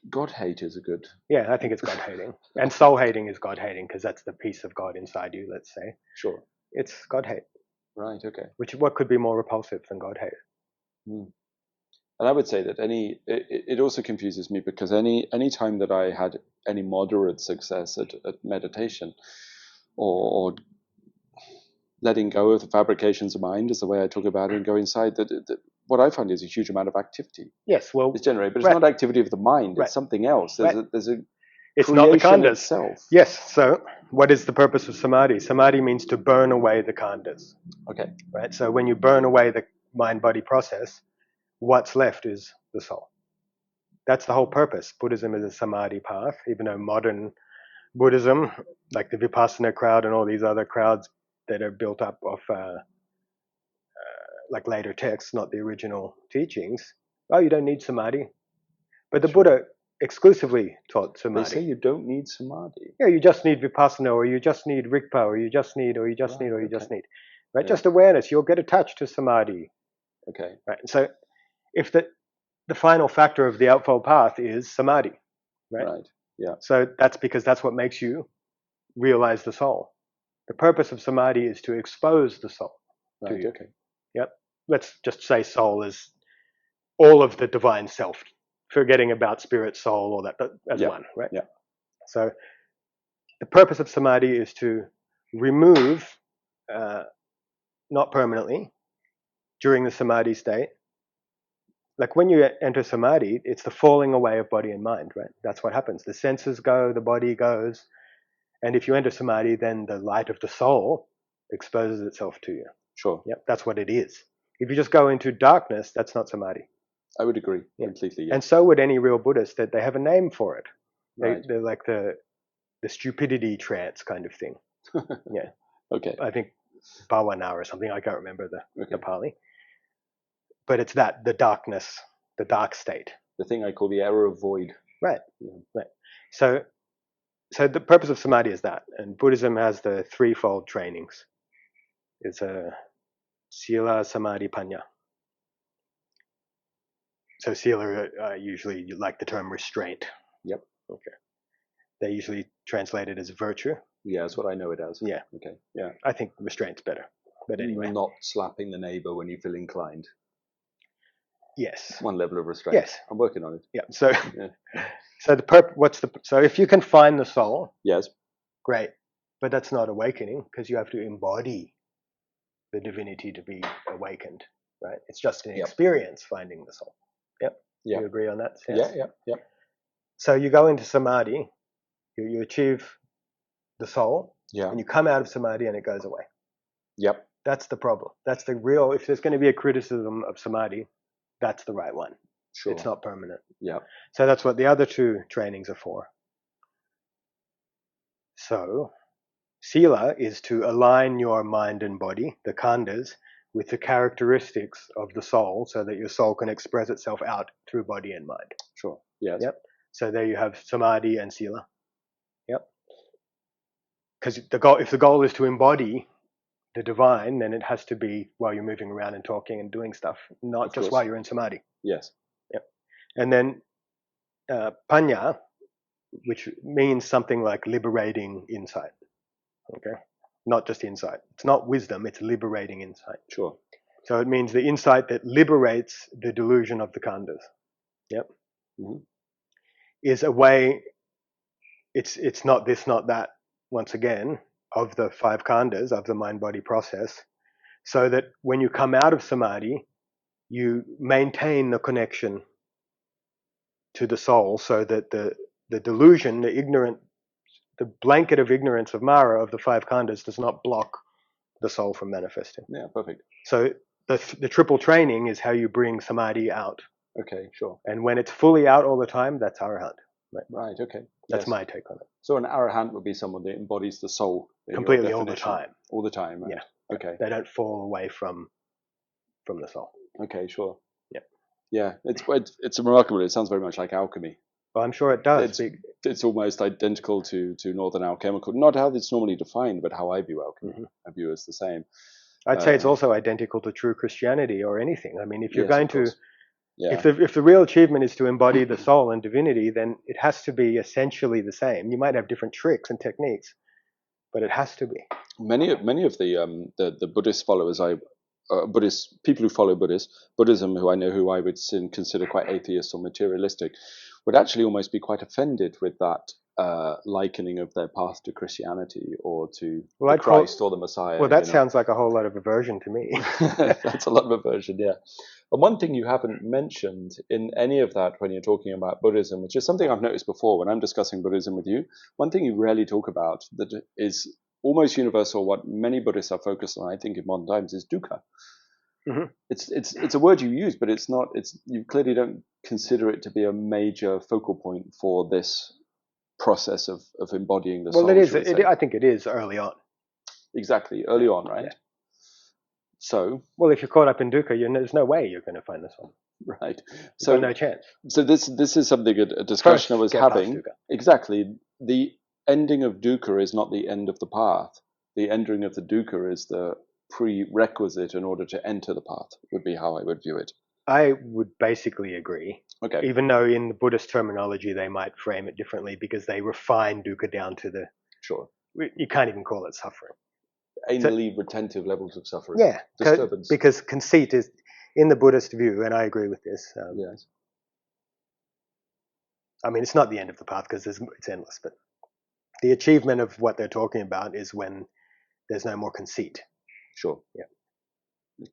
God hate is a good. Yeah, I think it's God hating, and soul hating is God hating because that's the piece of God inside you. Let's say. Sure. It's God hate. Right. Okay. What could be more repulsive than God hate? And I would say that it also confuses me because any time that I had any moderate success at meditation, or letting go of the fabrications of mind, is the way I talk about it, and go inside. That what I find is a huge amount of activity. Yes, well, it's generated, but it's not activity of the mind. It's something else. There's a it's not the khandhas itself. Yes. So, what is the purpose of samadhi? Samadhi means to burn away the khandhas. Okay. Right. So when you burn away the mind-body process, what's left is the soul. That's the whole purpose. Buddhism is a samadhi path, even though modern Buddhism, like the Vipassana crowd and all these other crowds that are built up of like later texts, not the original teachings. Oh, you don't need samadhi. But the Buddha exclusively taught samadhi. They say you don't need samadhi. Yeah, you just need Vipassana, or you just need Rigpa, or you just need. Right? Just awareness. You'll get attached to samadhi. Okay. Right. So if the final factor of the Eightfold Path is samadhi, right? Right. Yeah. So that's because that's what makes you realize the soul. The purpose of samadhi is to expose the soul to you. Okay. Yep. Let's just say soul is all of the divine self, forgetting about spirit, soul, all that as one, right? Yeah. So the purpose of samadhi is to remove, not permanently, during the samadhi state. Like when you enter samadhi, it's the falling away of body and mind, right? That's what happens. The senses go, the body goes. And if you enter samadhi, then the light of the soul exposes itself to you. Sure. Yep, that's what it is. If you just go into darkness, that's not samadhi. I would agree completely. Yeah. And so would any real Buddhist, that they have a name for it. Right. They're like the stupidity trance kind of thing. Yeah. Okay. I think Bhavana or something. I can't remember the Pali. But it's the darkness, the dark state. The thing I call the error of void. Right. Yeah. Right. So the purpose of samadhi is that. And Buddhism has the threefold trainings. is a Sila, Samadhi, Panya. So Sila usually, you like the term restraint. Yep. Okay. They usually translate it as virtue. Yeah, that's what I know it as. Yeah. Okay. Yeah. I think restraint's better. But anyway. Not slapping the neighbor when you feel inclined. Yes. One level of restraint. Yes. I'm working on it. Yeah. So, so if you can find the soul, yes, great. But that's not awakening because you have to embody the divinity to be awakened, right? It's just an experience finding the soul. Yep. Yep. You agree on that? Yes. Yeah. So you go into samadhi, you achieve the soul, and you come out of samadhi and it goes away. Yep. That's the problem. That's the real, if there's going to be a criticism of samadhi, that's the right one. Sure. It's not permanent. Yeah. So that's what the other two trainings are for. So Sila is to align your mind and body, the khandhas, with the characteristics of the soul so that your soul can express itself out through body and mind. Sure. Yes. Yep. So there you have samadhi and Sila. Yep. Because if the goal is to embody the divine, then it has to be while you're moving around and talking and doing stuff, not just while you're in samadhi. Yes. Yep. And then panya, which means something like liberating insight. Okay. Not just insight. It's not wisdom, it's liberating insight. Sure. So it means the insight that liberates the delusion of the khandhas. Yep. Mm-hmm. Is a way, it's not this, not that, once again, of the five khandhas, of the mind-body process, so that when you come out of samadhi, you maintain the connection to the soul so that the delusion, the blanket of ignorance of Mara, of the five khandhas, does not block the soul from manifesting. Yeah, perfect. So the triple training is how you bring samadhi out. Okay, sure. And when it's fully out all the time, that's arahant. Right, okay. That's my take on it. So an arahant would be someone that embodies the soul completely all the time. All the time, right? Yeah. Okay. They don't fall away from the soul. Okay, sure. Yeah. Yeah, it's remarkable. It sounds very much like alchemy. Well, I'm sure it does. It's almost identical to Northern alchemical. Not how it's normally defined, but how I view alchemy. Mm-hmm. I view it as the same. I'd say it's also identical to true Christianity or anything. I mean, if you're going to, if the real achievement is to embody the soul and divinity, then it has to be essentially the same. You might have different tricks and techniques, but it has to be. Many of the Buddhist followers, Buddhist people who follow Buddhism, who I would consider quite atheist or materialistic, would actually almost be quite offended with that likening of their path to Christianity or to Christ or the Messiah. Well, that sounds like a whole lot of aversion to me. That's a lot of aversion, yeah. And one thing you haven't mentioned in any of that when you're talking about Buddhism, which is something I've noticed before when I'm discussing Buddhism with you, one thing you rarely talk about that is almost universal, what many Buddhists are focused on, I think, in modern times, is dukkha. Mm-hmm. It's a word you use, but it's not. You clearly don't consider it to be a major focal point for this process of embodying the soul. Well, it is. I think it is early on. Exactly, early on, right? Yeah. So, well, if you're caught up in dukkha, there's no way you're going to find this one. Right. So no chance. So this is something a discussion I was having. Exactly. The ending of dukkha is not the end of the path. The ending of the dukkha is the prerequisite in order to enter the path, would be how I would view it. I would basically agree. Okay. Even though in the Buddhist terminology they might frame it differently because they refine dukkha down to the... Sure. You can't even call it suffering. Anally retentive levels of suffering. Yeah. Disturbance. Because conceit is, in the Buddhist view, and I agree with this. Yes. I mean, it's not the end of the path because it's endless, but the achievement of what they're talking about is when there's no more conceit. Sure. Yeah.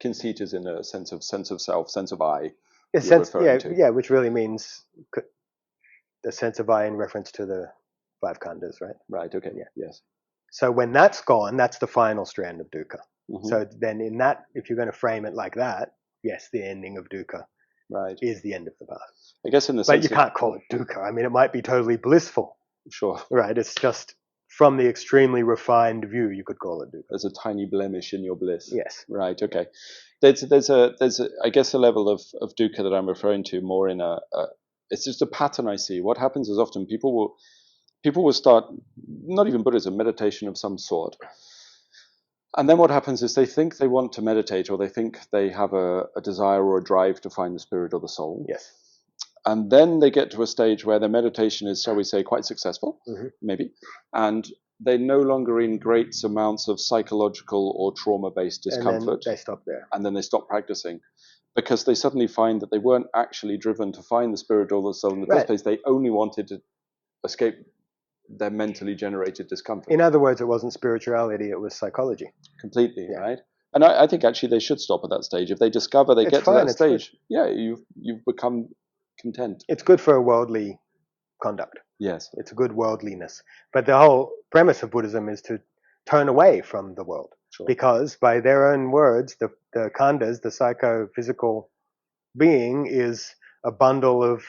Conceit is in a sense of self, sense of I. Yeah, which really means the sense of I in reference to the five khandhas, right? Right. Okay. Yeah. Yes. So when that's gone, that's the final strand of dukkha. Mm-hmm. So then in that, if you're going to frame it like that, yes, the ending of dukkha is the end of the path. I guess in the sense but you can't call it dukkha. I mean, it might be totally blissful. Sure. Right. It's just from the extremely refined view, you could call it dukkha. There's a tiny blemish in your bliss. Yes. Right. Okay. There's I guess a level of dukkha that I'm referring to more in it's just a pattern I see. What happens is often people will start, not even Buddhism, meditation of some sort. And then what happens is they think they want to meditate, or they think they have a desire or a drive to find the spirit or the soul. Yes. And then they get to a stage where their meditation is, shall we say, quite successful, maybe, and they're no longer in great amounts of psychological or trauma-based discomfort. And then they stop there. And then they stop practicing because they suddenly find that they weren't actually driven to find the spirit or the soul in the first place. They only wanted to escape their mentally generated discomfort. In other words, it wasn't spirituality, it was psychology. Completely, right? And I think actually they should stop at that stage. If they discover they get to that stage, you've become content. It's good for a worldly conduct. Yes. It's good worldliness. But the whole premise of Buddhism is to turn away from the world. Sure. Because by their own words, the khandhas, the psychophysical being, is a bundle of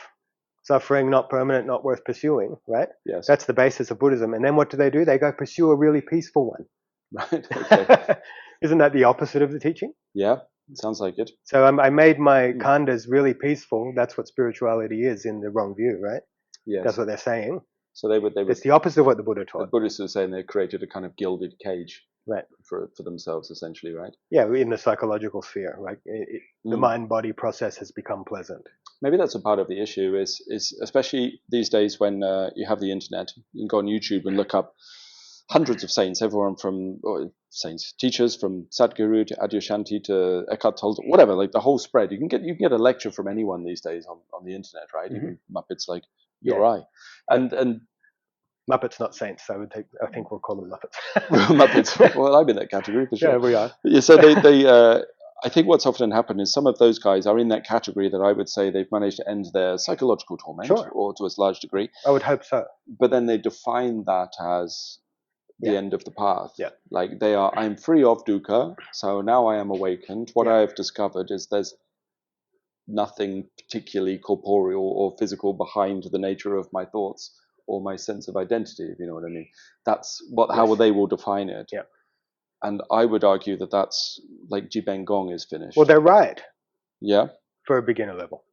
suffering, not permanent, not worth pursuing, right? Yes. That's the basis of Buddhism. And then what do? They go pursue a really peaceful one. Right. Okay. Isn't that the opposite of the teaching? Yeah, sounds like it. So I made my khandhas really peaceful. That's what spirituality is in the wrong view, right? Yes. That's what they're saying. So they would. It's the opposite of what the Buddha taught. The Buddhists are saying they created a kind of gilded cage, right, for themselves, essentially, right? Yeah, in the psychological sphere, right? The mind-body process has become pleasant. Maybe that's a part of the issue. Is especially these days when you have the internet, you can go on YouTube and look up hundreds of saints, everyone from teachers from Sadhguru to Adyashanti to Eckhart Tolle, whatever, like the whole spread. You can get a lecture from anyone these days on the internet, right? Even Muppets like you or I, and Muppets, not saints. I think we'll call them Muppets. Muppets. Well, I'm in that category for sure. Yeah, we are. Yeah, so they I think what's often happened is some of those guys are in that category that I would say they've managed to end their psychological torment, or to a large degree. I would hope so. But then they define that as the end of the path. Yeah. Like I'm free of dukkha, so now I am awakened. What I have discovered is there's nothing particularly corporeal or physical behind the nature of my thoughts or my sense of identity, if you know what I mean. That's how they will define it. Yeah. And I would argue that that's like Jibeng Gong is finished. Well, they're right. Yeah. For a beginner level.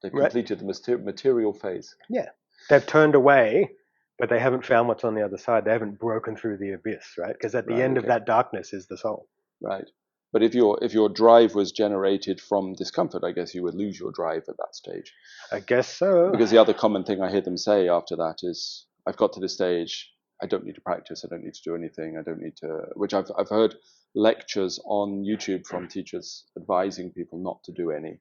They've completed the material phase. Yeah. They've turned away, but they haven't found what's on the other side. They haven't broken through the abyss, right? Because at the end of that darkness is the soul. Right. But if your drive was generated from discomfort, I guess you would lose your drive at that stage. I guess so. Because the other common thing I hear them say after that is, I've got to this stage, I don't need to practice, I don't need to do anything, I don't need to, which I've heard lectures on YouTube from teachers advising people not to do any.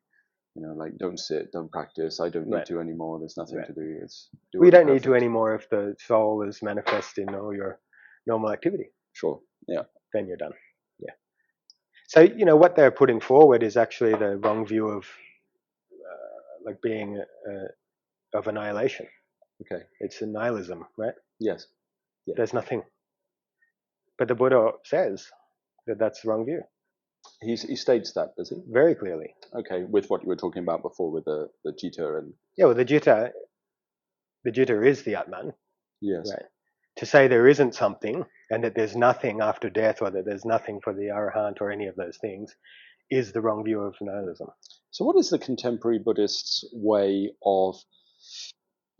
Like don't sit, don't practice, I don't need to anymore, there's nothing to do. We don't need to anymore if the soul is manifest in all your normal activity. Sure, yeah. Then you're done. Yeah. So, what they're putting forward is actually the wrong view of like being of annihilation. Okay. It's a nihilism, right? Yes. Yeah. There's nothing. But the Buddha says that that's the wrong view. He states that, does he? Very clearly. Okay, with what you were talking about before with the Jita and... Yeah, well, the Jita is the Atman. Yes. Right. To say there isn't something and that there's nothing after death or that there's nothing for the Arahant or any of those things is the wrong view of nihilism. So what is the contemporary Buddhists' way of...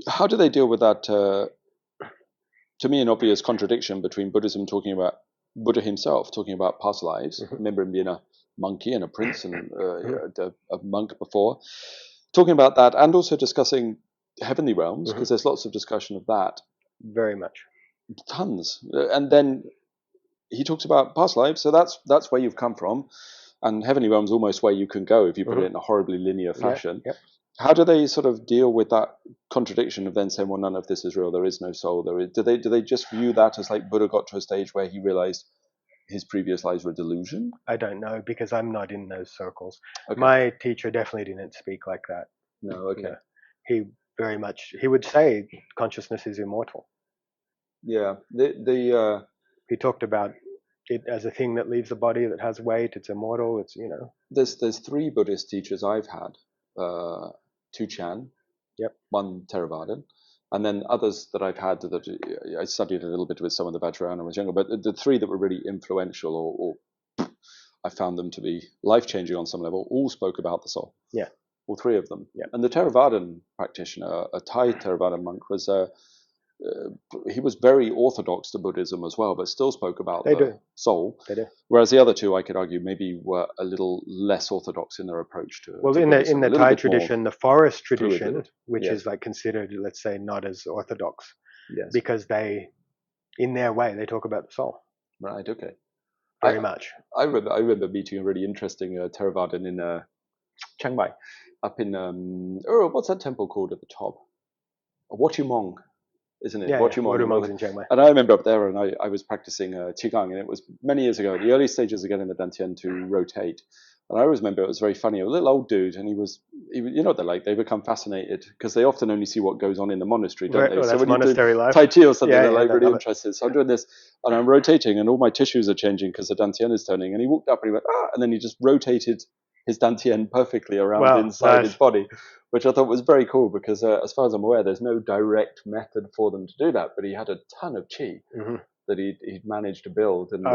How do they deal with that, to me, an obvious contradiction between Buddhism talking about Buddha himself talking about past lives. Remember him being a monkey and a prince and a monk before. Talking about that and also discussing heavenly realms, because there's lots of discussion of that. Very much. Tons. And then he talks about past lives, so that's where you've come from. And heavenly realms almost where you can go if you put it in a horribly linear fashion. Yeah. How do they sort of deal with that contradiction of then saying, well, none of this is real, there is no soul? Do they just view that as like Buddha got to a stage where he realized his previous lives were a delusion? I don't know, because I'm not in those circles. Okay. My teacher definitely didn't speak like that. No, okay. He would say consciousness is immortal. Yeah. He talked about it as a thing that leaves the body, that has weight, it's immortal, it's, There's three Buddhist teachers I've had. Two Chan, one Theravadan, and then others that I've had that I studied a little bit with some of the Vajrayana when I was younger, but the three that were really influential or I found them to be life-changing on some level, all spoke about the soul. Yeah. All three of them. Yeah. And the Theravadan practitioner, a Thai Theravadan monk, was he was very orthodox to Buddhism as well, but still spoke about the soul. They do. Whereas the other two, I could argue, maybe were a little less orthodox in their approach to. Well, to in Buddhism. the Thai tradition, the forest tradition, which yes. is like considered, let's say, not as orthodox, yes, because they, in their way, they talk about the soul. Right. Okay. Very much. I remember meeting a really interesting Theravadan in Chiang Mai, up in what's that temple called at the top? Wat Mong, isn't it? Yeah, Wat Mong in Chiang Mai. And I remember up there, and I was practicing Qigong, and it was many years ago, the early stages of getting the Dantian to rotate. And I always remember it was very funny. A little old dude, and he was you know what they're like. They become fascinated because they often only see what goes on in the monastery, don't they? Well, so when monastery you do life. Tai Chi or something, they're like really interested. So I'm doing this, and I'm rotating, and all my tissues are changing because the Dantian is turning. And he walked up and he went, and then he just rotated his Dantian perfectly around inside his body, which I thought was very cool because as far as I'm aware, there's no direct method for them to do that. But he had a ton of chi that he'd managed to build. And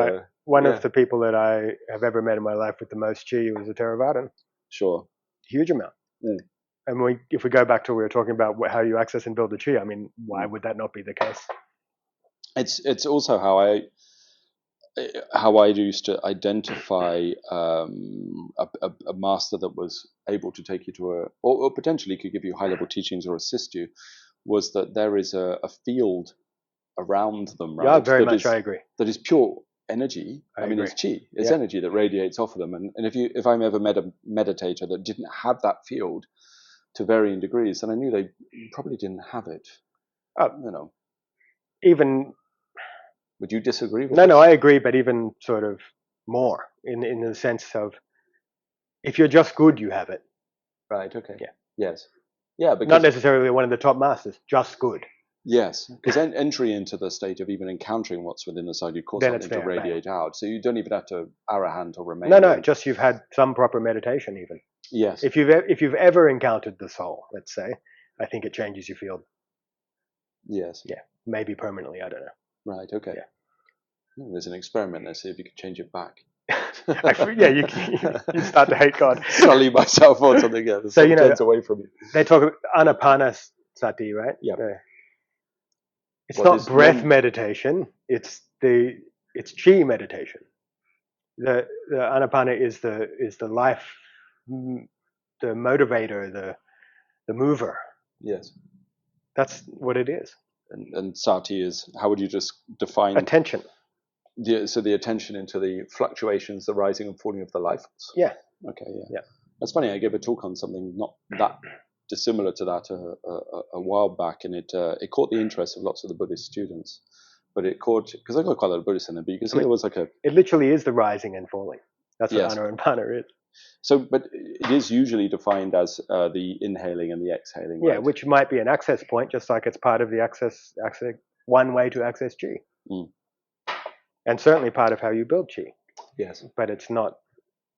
one of the people that I have ever met in my life with the most chi was a Theravadan. Sure. Huge amount. And if we go back to what we were talking about how you access and build the chi, I mean, why would that not be the case? It's also how I used to identify a master that was able to take you to or potentially could give you high-level teachings or assist you, was that there is a field around them, right? Yeah, very much. I agree. That is pure energy. I mean, it's chi. It's energy that radiates off of them. And if I ever met a meditator that didn't have that field to varying degrees, then I knew they probably didn't have it. Even. Would you disagree with No, I agree, but even sort of more in the sense of if you're just good, you have it. Right. Okay. Yeah. Yes. Yeah. Because not necessarily one of the top masters, just good. Yes, because entry into the state of even encountering what's within the side, you cause something to radiate out. So you don't even have to arahant or remain. No, just you've had some proper meditation even. Yes. If you've ever encountered the soul, let's say, I think it changes your field. Yes. Yeah. Maybe permanently. I don't know. Right. Okay. Yeah. There's an experiment. Let's see if you can change it back. You start to hate God. Sully myself or something. Yeah. So turns away from you. They talk about anapanasati, right? Yeah. It's not breath meditation. It's chi meditation. The anapana is the life, the motivator, the mover. Yes. That's what it is. And sati is, how would you just define attention? So the attention into the fluctuations, the rising and falling of the life. Yeah. Okay. Yeah. That's funny. I gave a talk on something not that dissimilar to that a while back, and it caught the interest of lots of the Buddhist students. But it caught, because I got quite a lot of Buddhists in there, but you can see there was it literally is the rising and falling. That's what ana and pana is. So, but it is usually defined as the inhaling and the exhaling. Yeah, right? Which might be an access point, just like it's part of the access one way to access chi. And certainly part of how you build chi. Yes. But it's not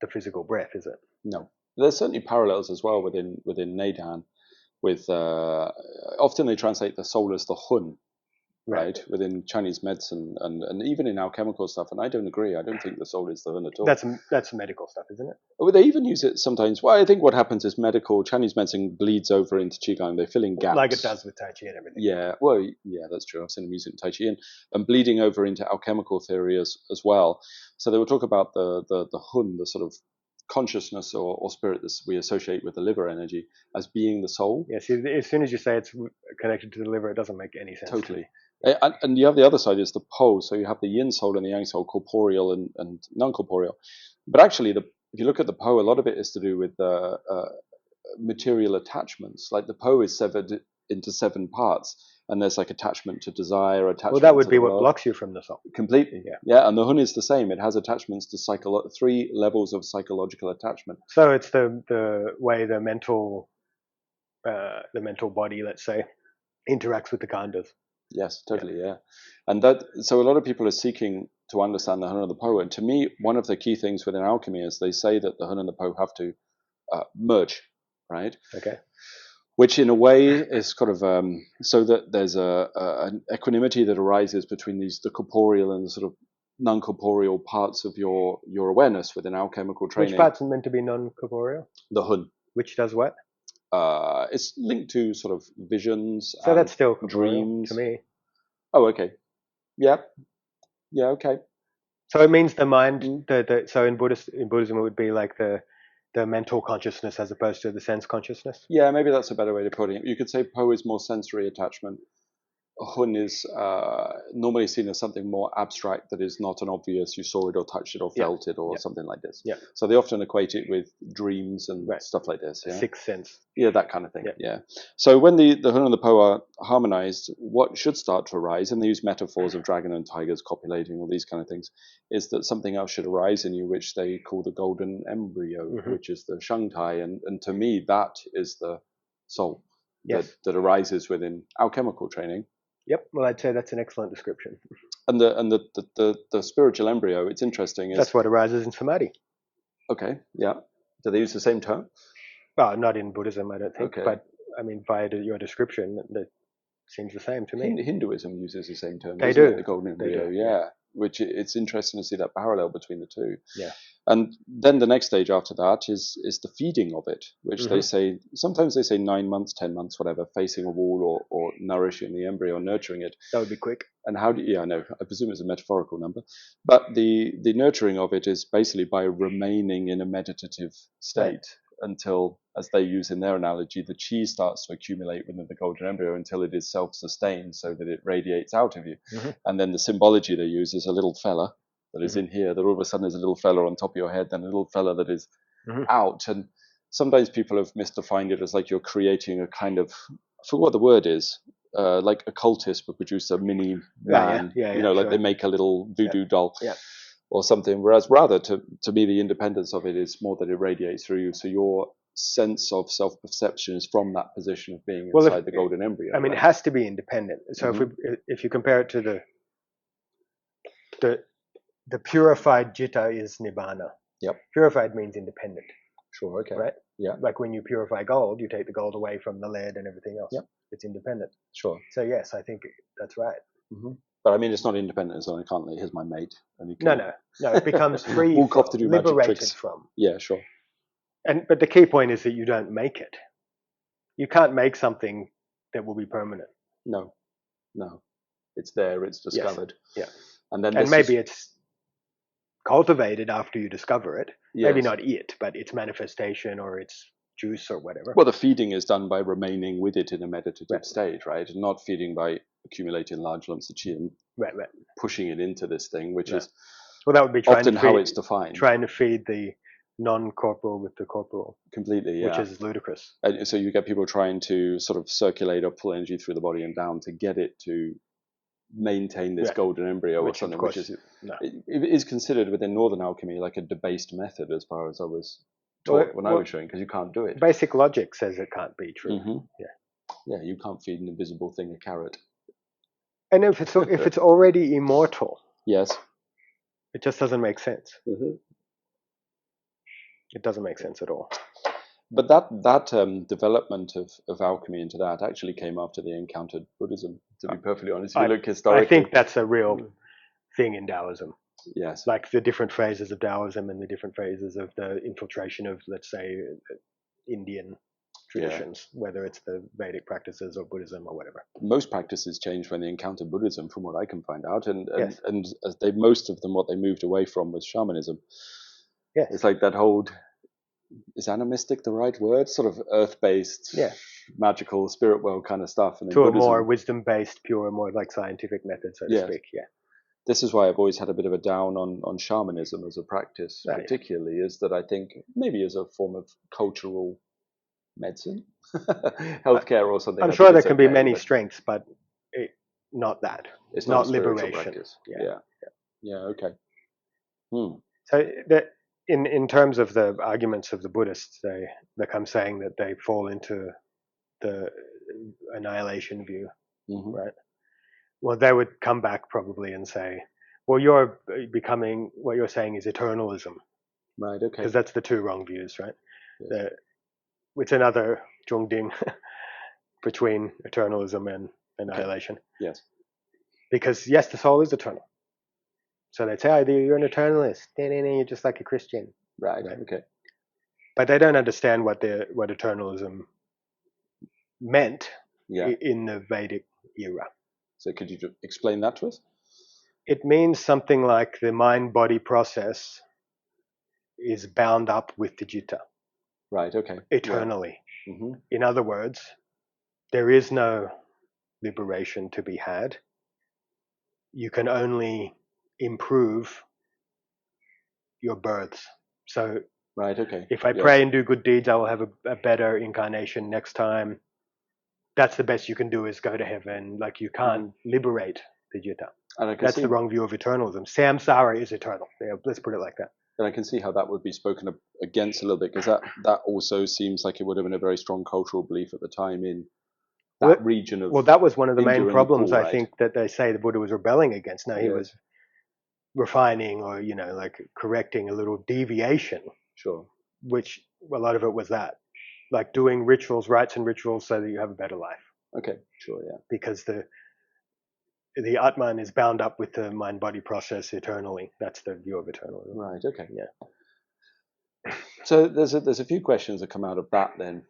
the physical breath, is it? No. There's certainly parallels as well within Neidan. With often they translate the soul as the hun, right? Within Chinese medicine and even in alchemical stuff. And I don't agree. I don't think the soul is the hun at all. That's medical stuff, isn't it? Well, they even use it sometimes. Well, I think what happens is Chinese medicine bleeds over into Qigong. They fill in gaps. Like it does with Tai Chi and everything. Yeah, well, yeah, that's true. I've seen them use it in Tai Chi and bleeding over into alchemical theory as well. So they will talk about the hun, the sort of consciousness or spirit that we associate with the liver energy as being the soul. Yeah, see, as soon as you say it's connected to the liver, it doesn't make any sense. Totally. And you have the other side is the po. So you have the yin soul and the yang soul, corporeal and non-corporeal. But actually, if you look at the po, a lot of it is to do with material attachments. Like the po is severed into 7 parts. And there's like attachment to desire, attachment. Well, that would be what world. Blocks you from the soul. Completely. Yeah. And the hun is the same. It has attachments to 3 levels of psychological attachment. So it's the way the mental body, let's say, interacts with the khandhas. Yes, totally. Yeah. And so a lot of people are seeking to understand the hun and the po. And to me, one of the key things within alchemy is they say that the hun and the po have to merge, right? Okay. Which in a way is kind of so that there's an equanimity that arises between the corporeal and the sort of non-corporeal parts of your awareness within alchemical training. Which part's meant to be non-corporeal? The hun. Which does what? It's linked to sort of visions. So and that's still dreams to me. Oh, okay. Yeah. Yeah. Okay. So it means the mind. So in Buddhism, it would be like the mental consciousness as opposed to the sense consciousness. Yeah, maybe that's a better way to put it. You could say Po is more sensory attachment. Hun is normally seen as something more abstract that is not an obvious, you saw it or touched it or felt it or something like this. Yeah. So they often equate it with dreams and stuff like this. Yeah. Sixth sense. Yeah, that kind of thing. Yeah. So when the Hun and the Po are harmonized, what should start to arise, and they use metaphors of dragon and tigers copulating, all these kind of things, is that something else should arise in you, which they call the golden embryo, which is the shangtai. And to me, that is the soul that arises within alchemical training. Yep. Well, I'd say that's an excellent description. And the spiritual embryo, it's interesting. That's what arises in samadhi. Okay. Yeah. Do they use the same term? Well, not in Buddhism, I don't think. Okay. But I mean, by your description, that seems the same to me. Hinduism uses the same term. They do. The golden embryo. Yeah. Which it's interesting to see that parallel between the two. Yeah. And then the next stage after that is the feeding of it, which they say, sometimes they say 9 months, 10 months, whatever, facing a wall or nourishing the embryo, nurturing it. That would be quick. And how do you, I know, I presume it's a metaphorical number, but the nurturing of it is basically by remaining in a meditative state until, as they use in their analogy, the chi starts to accumulate within the golden embryo until it is self-sustained so that it radiates out of you. And then the symbology they use is a little fella that is in here, that all of a sudden there's a little fella on top of your head, then a little fella that is out. And sometimes people have misdefined it as like you're creating a kind of, I forget what the word is, like a cultist would produce a mini man, like they make a little voodoo doll or something. Whereas rather to me, the independence of it is more that it radiates through you. So your sense of self-perception is from that position of being inside the golden embryo. I mean, it has to be independent. So if you compare it to the purified jitta is nibbana. Yep. Purified means independent. Sure. Okay. Right. Yeah. Like when you purify gold, you take the gold away from the lead and everything else. Yep. It's independent. Sure. So yes, I think that's right. But I mean, it's not independent, so I can't like, here's my mate. And you can no, it becomes free, walk off to do liberated magic tricks. from. Yeah, sure. But the key point is that you don't make it. You can't make something that will be permanent. No. It's there. It's discovered. Yes. Yeah. And then maybe it's cultivated after you discover it. Yes. Maybe not it, but its manifestation or its juice or whatever. Well, the feeding is done by remaining with it in a meditative state, right? And not feeding by accumulating large lumps of chi and pushing it into this thing, which is that would be often how it's defined. Trying to feed the non-corporal with the corporal. Completely, yeah. Which is ludicrous. And so you get people trying to sort of circulate or pull energy through the body and down to get it to maintain this golden embryo or something, which is it is considered within Northern alchemy like a debased method as far as I was taught when I was showing, because you can't do it. Basic logic says it can't be true. Yeah, you can't feed an invisible thing a carrot. And if it's already immortal, yes, it just doesn't make sense. It doesn't make sense at all. But that development of alchemy into that actually came after they encountered Buddhism. To be perfectly honest, if you look historically, I think that's a real thing in Taoism. Yes, like the different phases of Taoism and the different phases of the infiltration of, let's say, Indian traditions, whether it's the Vedic practices or Buddhism or whatever. Most practices changed when they encountered Buddhism, from what I can find out, and most of them, what they moved away from was shamanism. Yes, it's like that whole. Is animistic the right word? Sort of earth-based, magical, spirit world kind of stuff. And to Buddhism, a more wisdom-based, pure, more like scientific method, so to speak. Yeah. This is why I've always had a bit of a down on shamanism as a practice, particularly, is that I think maybe as a form of cultural medicine, healthcare or something. I'm sure there can be many strengths, but not that. It's not liberation. Yeah. Okay. So that. In terms of the arguments of the Buddhists, they come saying that they fall into the annihilation view, right? Well, they would come back probably and say, well, what you're saying is eternalism. Right, okay. Because that's the two wrong views, right? Yes. It's another zhongding between eternalism and annihilation. Okay. Yes. Because, yes, the soul is eternal. So they'd say, oh, you're an eternalist. You're just like a Christian. Right. Okay. But they don't understand what eternalism meant in the Vedic era. So could you explain that to us? It means something like the mind-body process is bound up with the jitta. Right, okay. Eternally. Yeah. Mm-hmm. In other words, there is no liberation to be had. You can only improve your births. So right, okay. If I pray and do good deeds, I will have a better incarnation next time. That's the best you can do, is go to heaven. Like, you can't liberate the jitta. That's the wrong view of eternalism. Samsara is eternal. Yeah, let's put it like that. And I can see how that would be spoken against a little bit, because that also seems like it would have been a very strong cultural belief at the time in that region of. Well, that was one of the main problems, Nepal, I think, that they say the Buddha was rebelling against. Now, he was refining, or like correcting a little deviation. Sure. Which a lot of it was that, like doing rituals, rites and rituals, so that you have a better life. Okay, sure, yeah. Because the Atman is bound up with the mind-body process eternally. That's the view of eternalism. Right, okay. Yeah. So there's a few questions that come out of that then.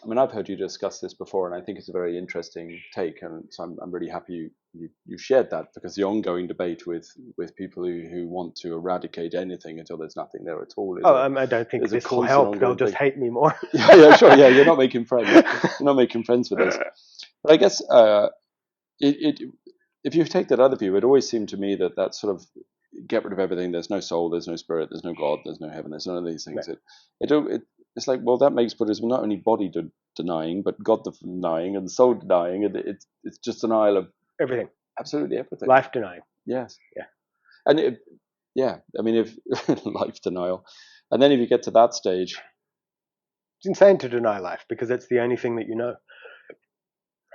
I mean, I've heard you discuss this before, and I think it's a very interesting take, and so I'm really happy you shared that, because the ongoing debate with people who want to eradicate anything until there's nothing there at all. I don't think this will help. They'll just hate me more. Yeah, sure. Yeah, you're not making friends. You're not making friends with this. But I guess if you take that other view, it always seemed to me that sort of get rid of everything. There's no soul, there's no spirit, there's no God, there's no heaven, there's none of these things. Right. It's like, well, that makes Buddhism not only body denying, but God denying and soul denying, and it's just denial of everything, absolutely everything. Life denying. Yes. Yeah. And I mean, if life denial, and then if you get to that stage, it's insane to deny life, because it's the only thing that you know.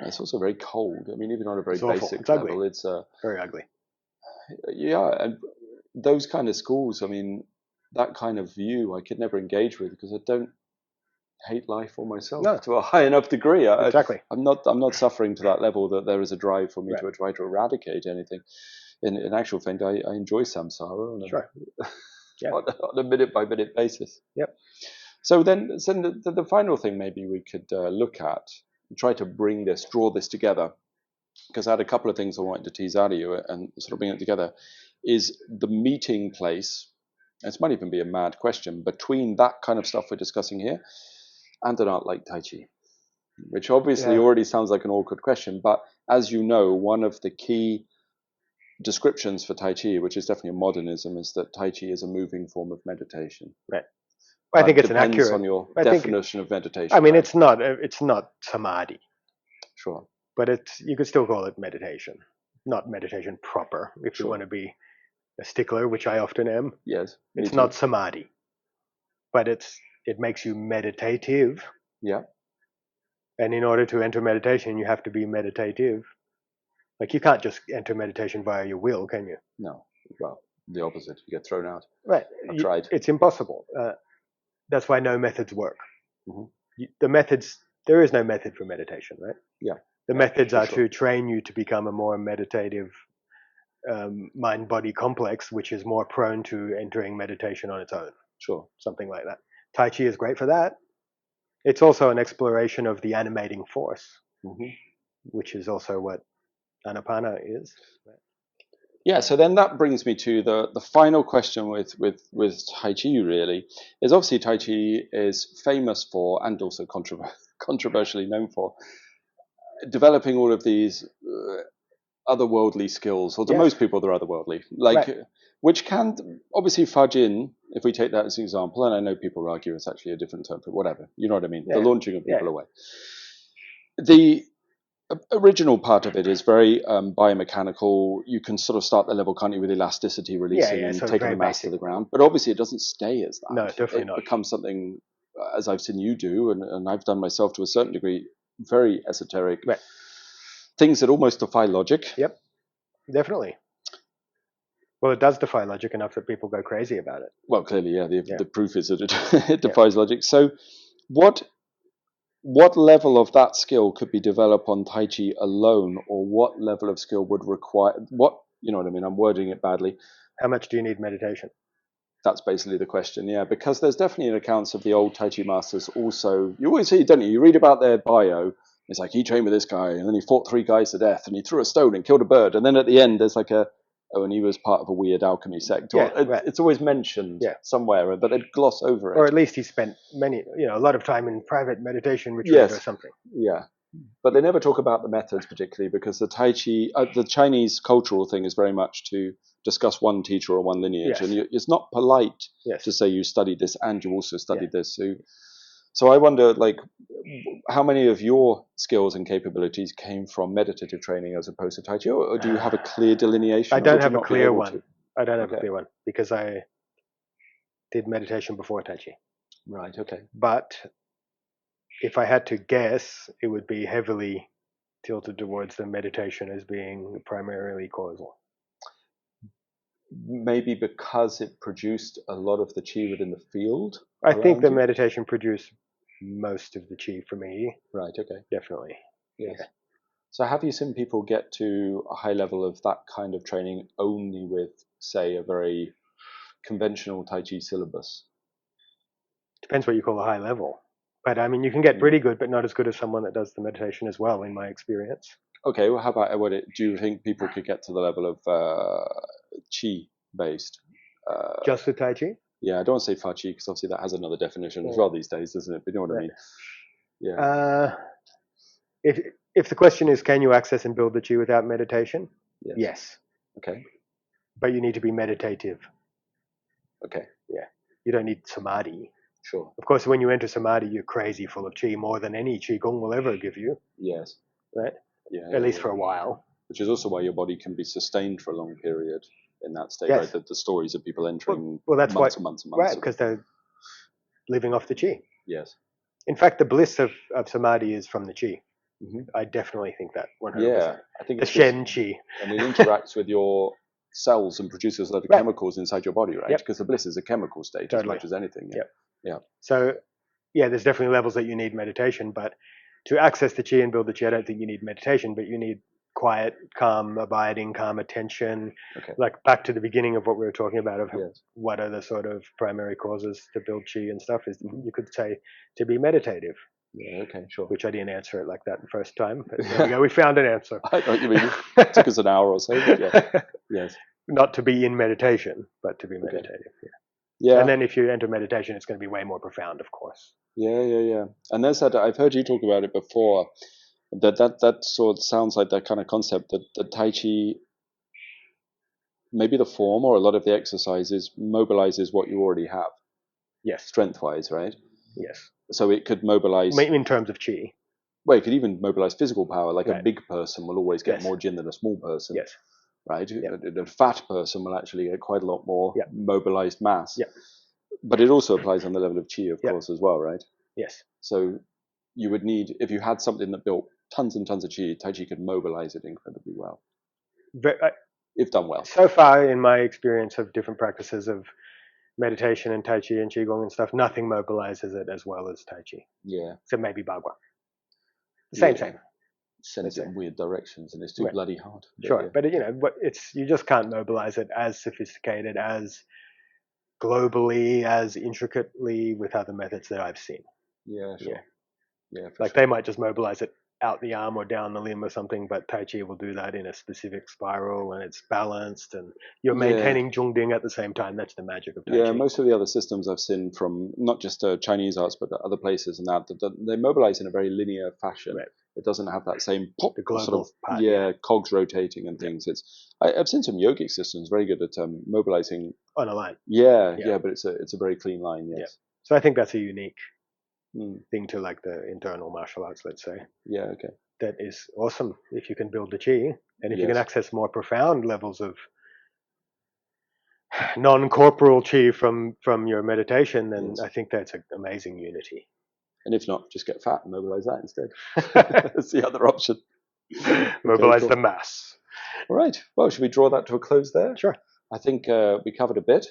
It's also very cold. I mean, even on a very basic level, ugly. It's very ugly. Yeah, and those kind of schools, I mean, that kind of view, I could never engage with, because I don't hate life for myself to a high enough degree. Exactly. I'm not suffering to that level that there is a drive for me to try to eradicate anything. In actual fact, I enjoy samsara on a minute by minute basis. Yep. So then the final thing maybe we could look at, try to draw this together, because I had a couple of things I wanted to tease out of you and sort of bring it together, is the meeting place. This might even be a mad question, between that kind of stuff we're discussing here and an art like Tai Chi, which obviously already sounds like an awkward question, but as you know, one of the key descriptions for Tai Chi, which is definitely a modernism, is that Tai Chi is a moving form of meditation. Right. I think it's depends inaccurate on your definition of meditation. I mean, it's not samadhi. Sure. But you could still call it meditation, not meditation proper, if you want to be a stickler, which I often am. Yes. It's not samadhi, but it makes you meditative. Yeah. And in order to enter meditation, you have to be meditative. Like, you can't just enter meditation via your will, can you? No. Well, the opposite. You get thrown out. Right. I've tried. It's impossible. That's why no methods work. Mm-hmm. There is no method for meditation, right? Yeah. The methods are to train you to become a more meditative mind-body complex, which is more prone to entering meditation on its own. Sure. Something like that. Tai Chi is great for that. It's also an exploration of the animating force, which is also what Anapana is. Yeah, so then that brings me to the final question with Tai Chi, really, is obviously Tai Chi is famous for, and also controversially known for, developing all of these otherworldly skills, or to most people they're otherworldly, which can obviously fudge in, if we take that as an example, and I know people argue it's actually a different term for whatever, you know what I mean, the launching of people away. The original part of it is very biomechanical. You can sort of start the level, can't you, with elasticity releasing and taking the mass to the ground, but obviously it doesn't stay as that. No, definitely not. It becomes something, as I've seen you do, and I've done myself to a certain degree, very esoteric. Right. Things that almost defy logic. Yep, definitely. Well, it does defy logic enough that people go crazy about it. Well, clearly, the proof is that it defies logic. So what level of that skill could be developed on Tai Chi alone, or what level of skill would require, you know what I mean? I'm wording it badly. How much do you need meditation? That's basically the question, because there's definitely accounts of the old Tai Chi masters also. You always see, don't you? You read about their bio, It's like he trained with this guy, and then he fought 3 guys to death, and he threw a stone and killed a bird, and then at the end there's like and he was part of a weird alchemy sect. Yeah, right. It's always mentioned somewhere, but they'd gloss over it. Or at least he spent a lot of time in private meditation retreat or something. Yeah. But they never talk about the methods particularly, because the Taiji, the Chinese cultural thing is very much to discuss one teacher or one lineage, and it's not polite to say you studied this and you also studied this. So I wonder, like, how many of your skills and capabilities came from meditative training as opposed to Taiji, or do you have a clear delineation? I don't have a clear one. I don't have a clear one because I did meditation before Taiji. Right. Okay. But if I had to guess, it would be heavily tilted towards the meditation as being primarily causal. Maybe because it produced a lot of the chi within the field? I think the meditation produced most of the chi for me. Right, okay. Definitely. Yes. Yeah. So have you seen people get to a high level of that kind of training only with, say, a very conventional Tai Chi syllabus? Depends what you call a high level. But I mean, you can get pretty good, but not as good as someone that does the meditation as well, in my experience. Okay, well, how about do you think people could get to the level of Qi based? Just the Tai Chi? Yeah, I don't want to say Fa Qi because obviously that has another definition as well these days, doesn't it? But you know what I mean? Yeah. If the question is, can you access and build the Qi without meditation? Yes. Okay. But you need to be meditative. Okay. Yeah. You don't need samadhi. Sure. Of course, when you enter samadhi, you're crazy full of Qi, more than any Qigong will ever give you. Yes. Right? Yeah. At least for a while. Which is also why your body can be sustained for a long period in that state, right? The stories of people entering that's months and months and months. Right, because they're living off the Qi. Yes. In fact, the bliss of samadhi is from the Qi. Mm-hmm. I definitely think that 100%. Yeah, I think it's the Shen Qi. And it interacts with your cells and produces a lot of chemicals inside your body, right? Because the bliss is a chemical state as much as anything. Yeah. So, there's definitely levels that you need meditation, but to access the Qi and build the Qi, I don't think you need meditation, but you need quiet, calm, abiding, calm attention. Okay. Like back to the beginning of what we were talking about of what are the sort of primary causes to build Qi and stuff is you could say to be meditative. Yeah, okay, sure. Which I didn't answer it like that the first time. But there we go. We found an answer. I know what you mean. It took us an hour or so. But yes. Not to be in meditation, but to be meditative. Yeah. And then if you enter meditation, it's going to be way more profound, of course. Yeah. And there's that. I've heard you talk about it before. That sort of sounds like that kind of concept that the Tai Chi, maybe the form or a lot of the exercises mobilizes what you already have. Yes. Strength-wise, right? Yes. So it could mobilize... In terms of Qi. Well, it could even mobilize physical power. Like a big person will always get more Jin than a small person. Yes. Right? A fat person will actually get quite a lot more mobilized mass. Yeah. But it also applies on the level of Qi, of course, as well, right? Yes. So you would need, if you had something that built tons and tons of Qi, Tai Chi could mobilize it incredibly well. If done well. So far, in my experience of different practices of meditation and Tai Chi and Qigong and stuff, nothing mobilizes it as well as Tai Chi. Yeah. So maybe Bagua. Same. Sends it in weird directions and it's too bloody hard. Sure, but you just can't mobilize it as sophisticated, as globally, as intricately with other methods that I've seen. Yeah, sure. Yeah, like they might just mobilize it out the arm or down the limb or something, but Tai Chi will do that in a specific spiral and it's balanced and you're maintaining Zhongding at the same time. That's the magic of Tai Chi. Yeah, most of the other systems I've seen from not just Chinese arts, but other places and that they mobilize in a very linear fashion. Right. It doesn't have that same pop, the global sort of, part, cogs rotating and things. I've seen some yogic systems very good at mobilizing on a line. Yeah, but it's a very clean line. Yes. Yeah. So I think that's a unique thing to like the internal martial arts, let's say. Yeah, okay. That is awesome if you can build the Qi and if you can access more profound levels of non-corporal Qi from your meditation, then I think that's an amazing unity. And if not, just get fat and mobilize that instead. That's the other option. Mobilize the mass. All right. Well, should we draw that to a close there? Sure. I think we covered a bit.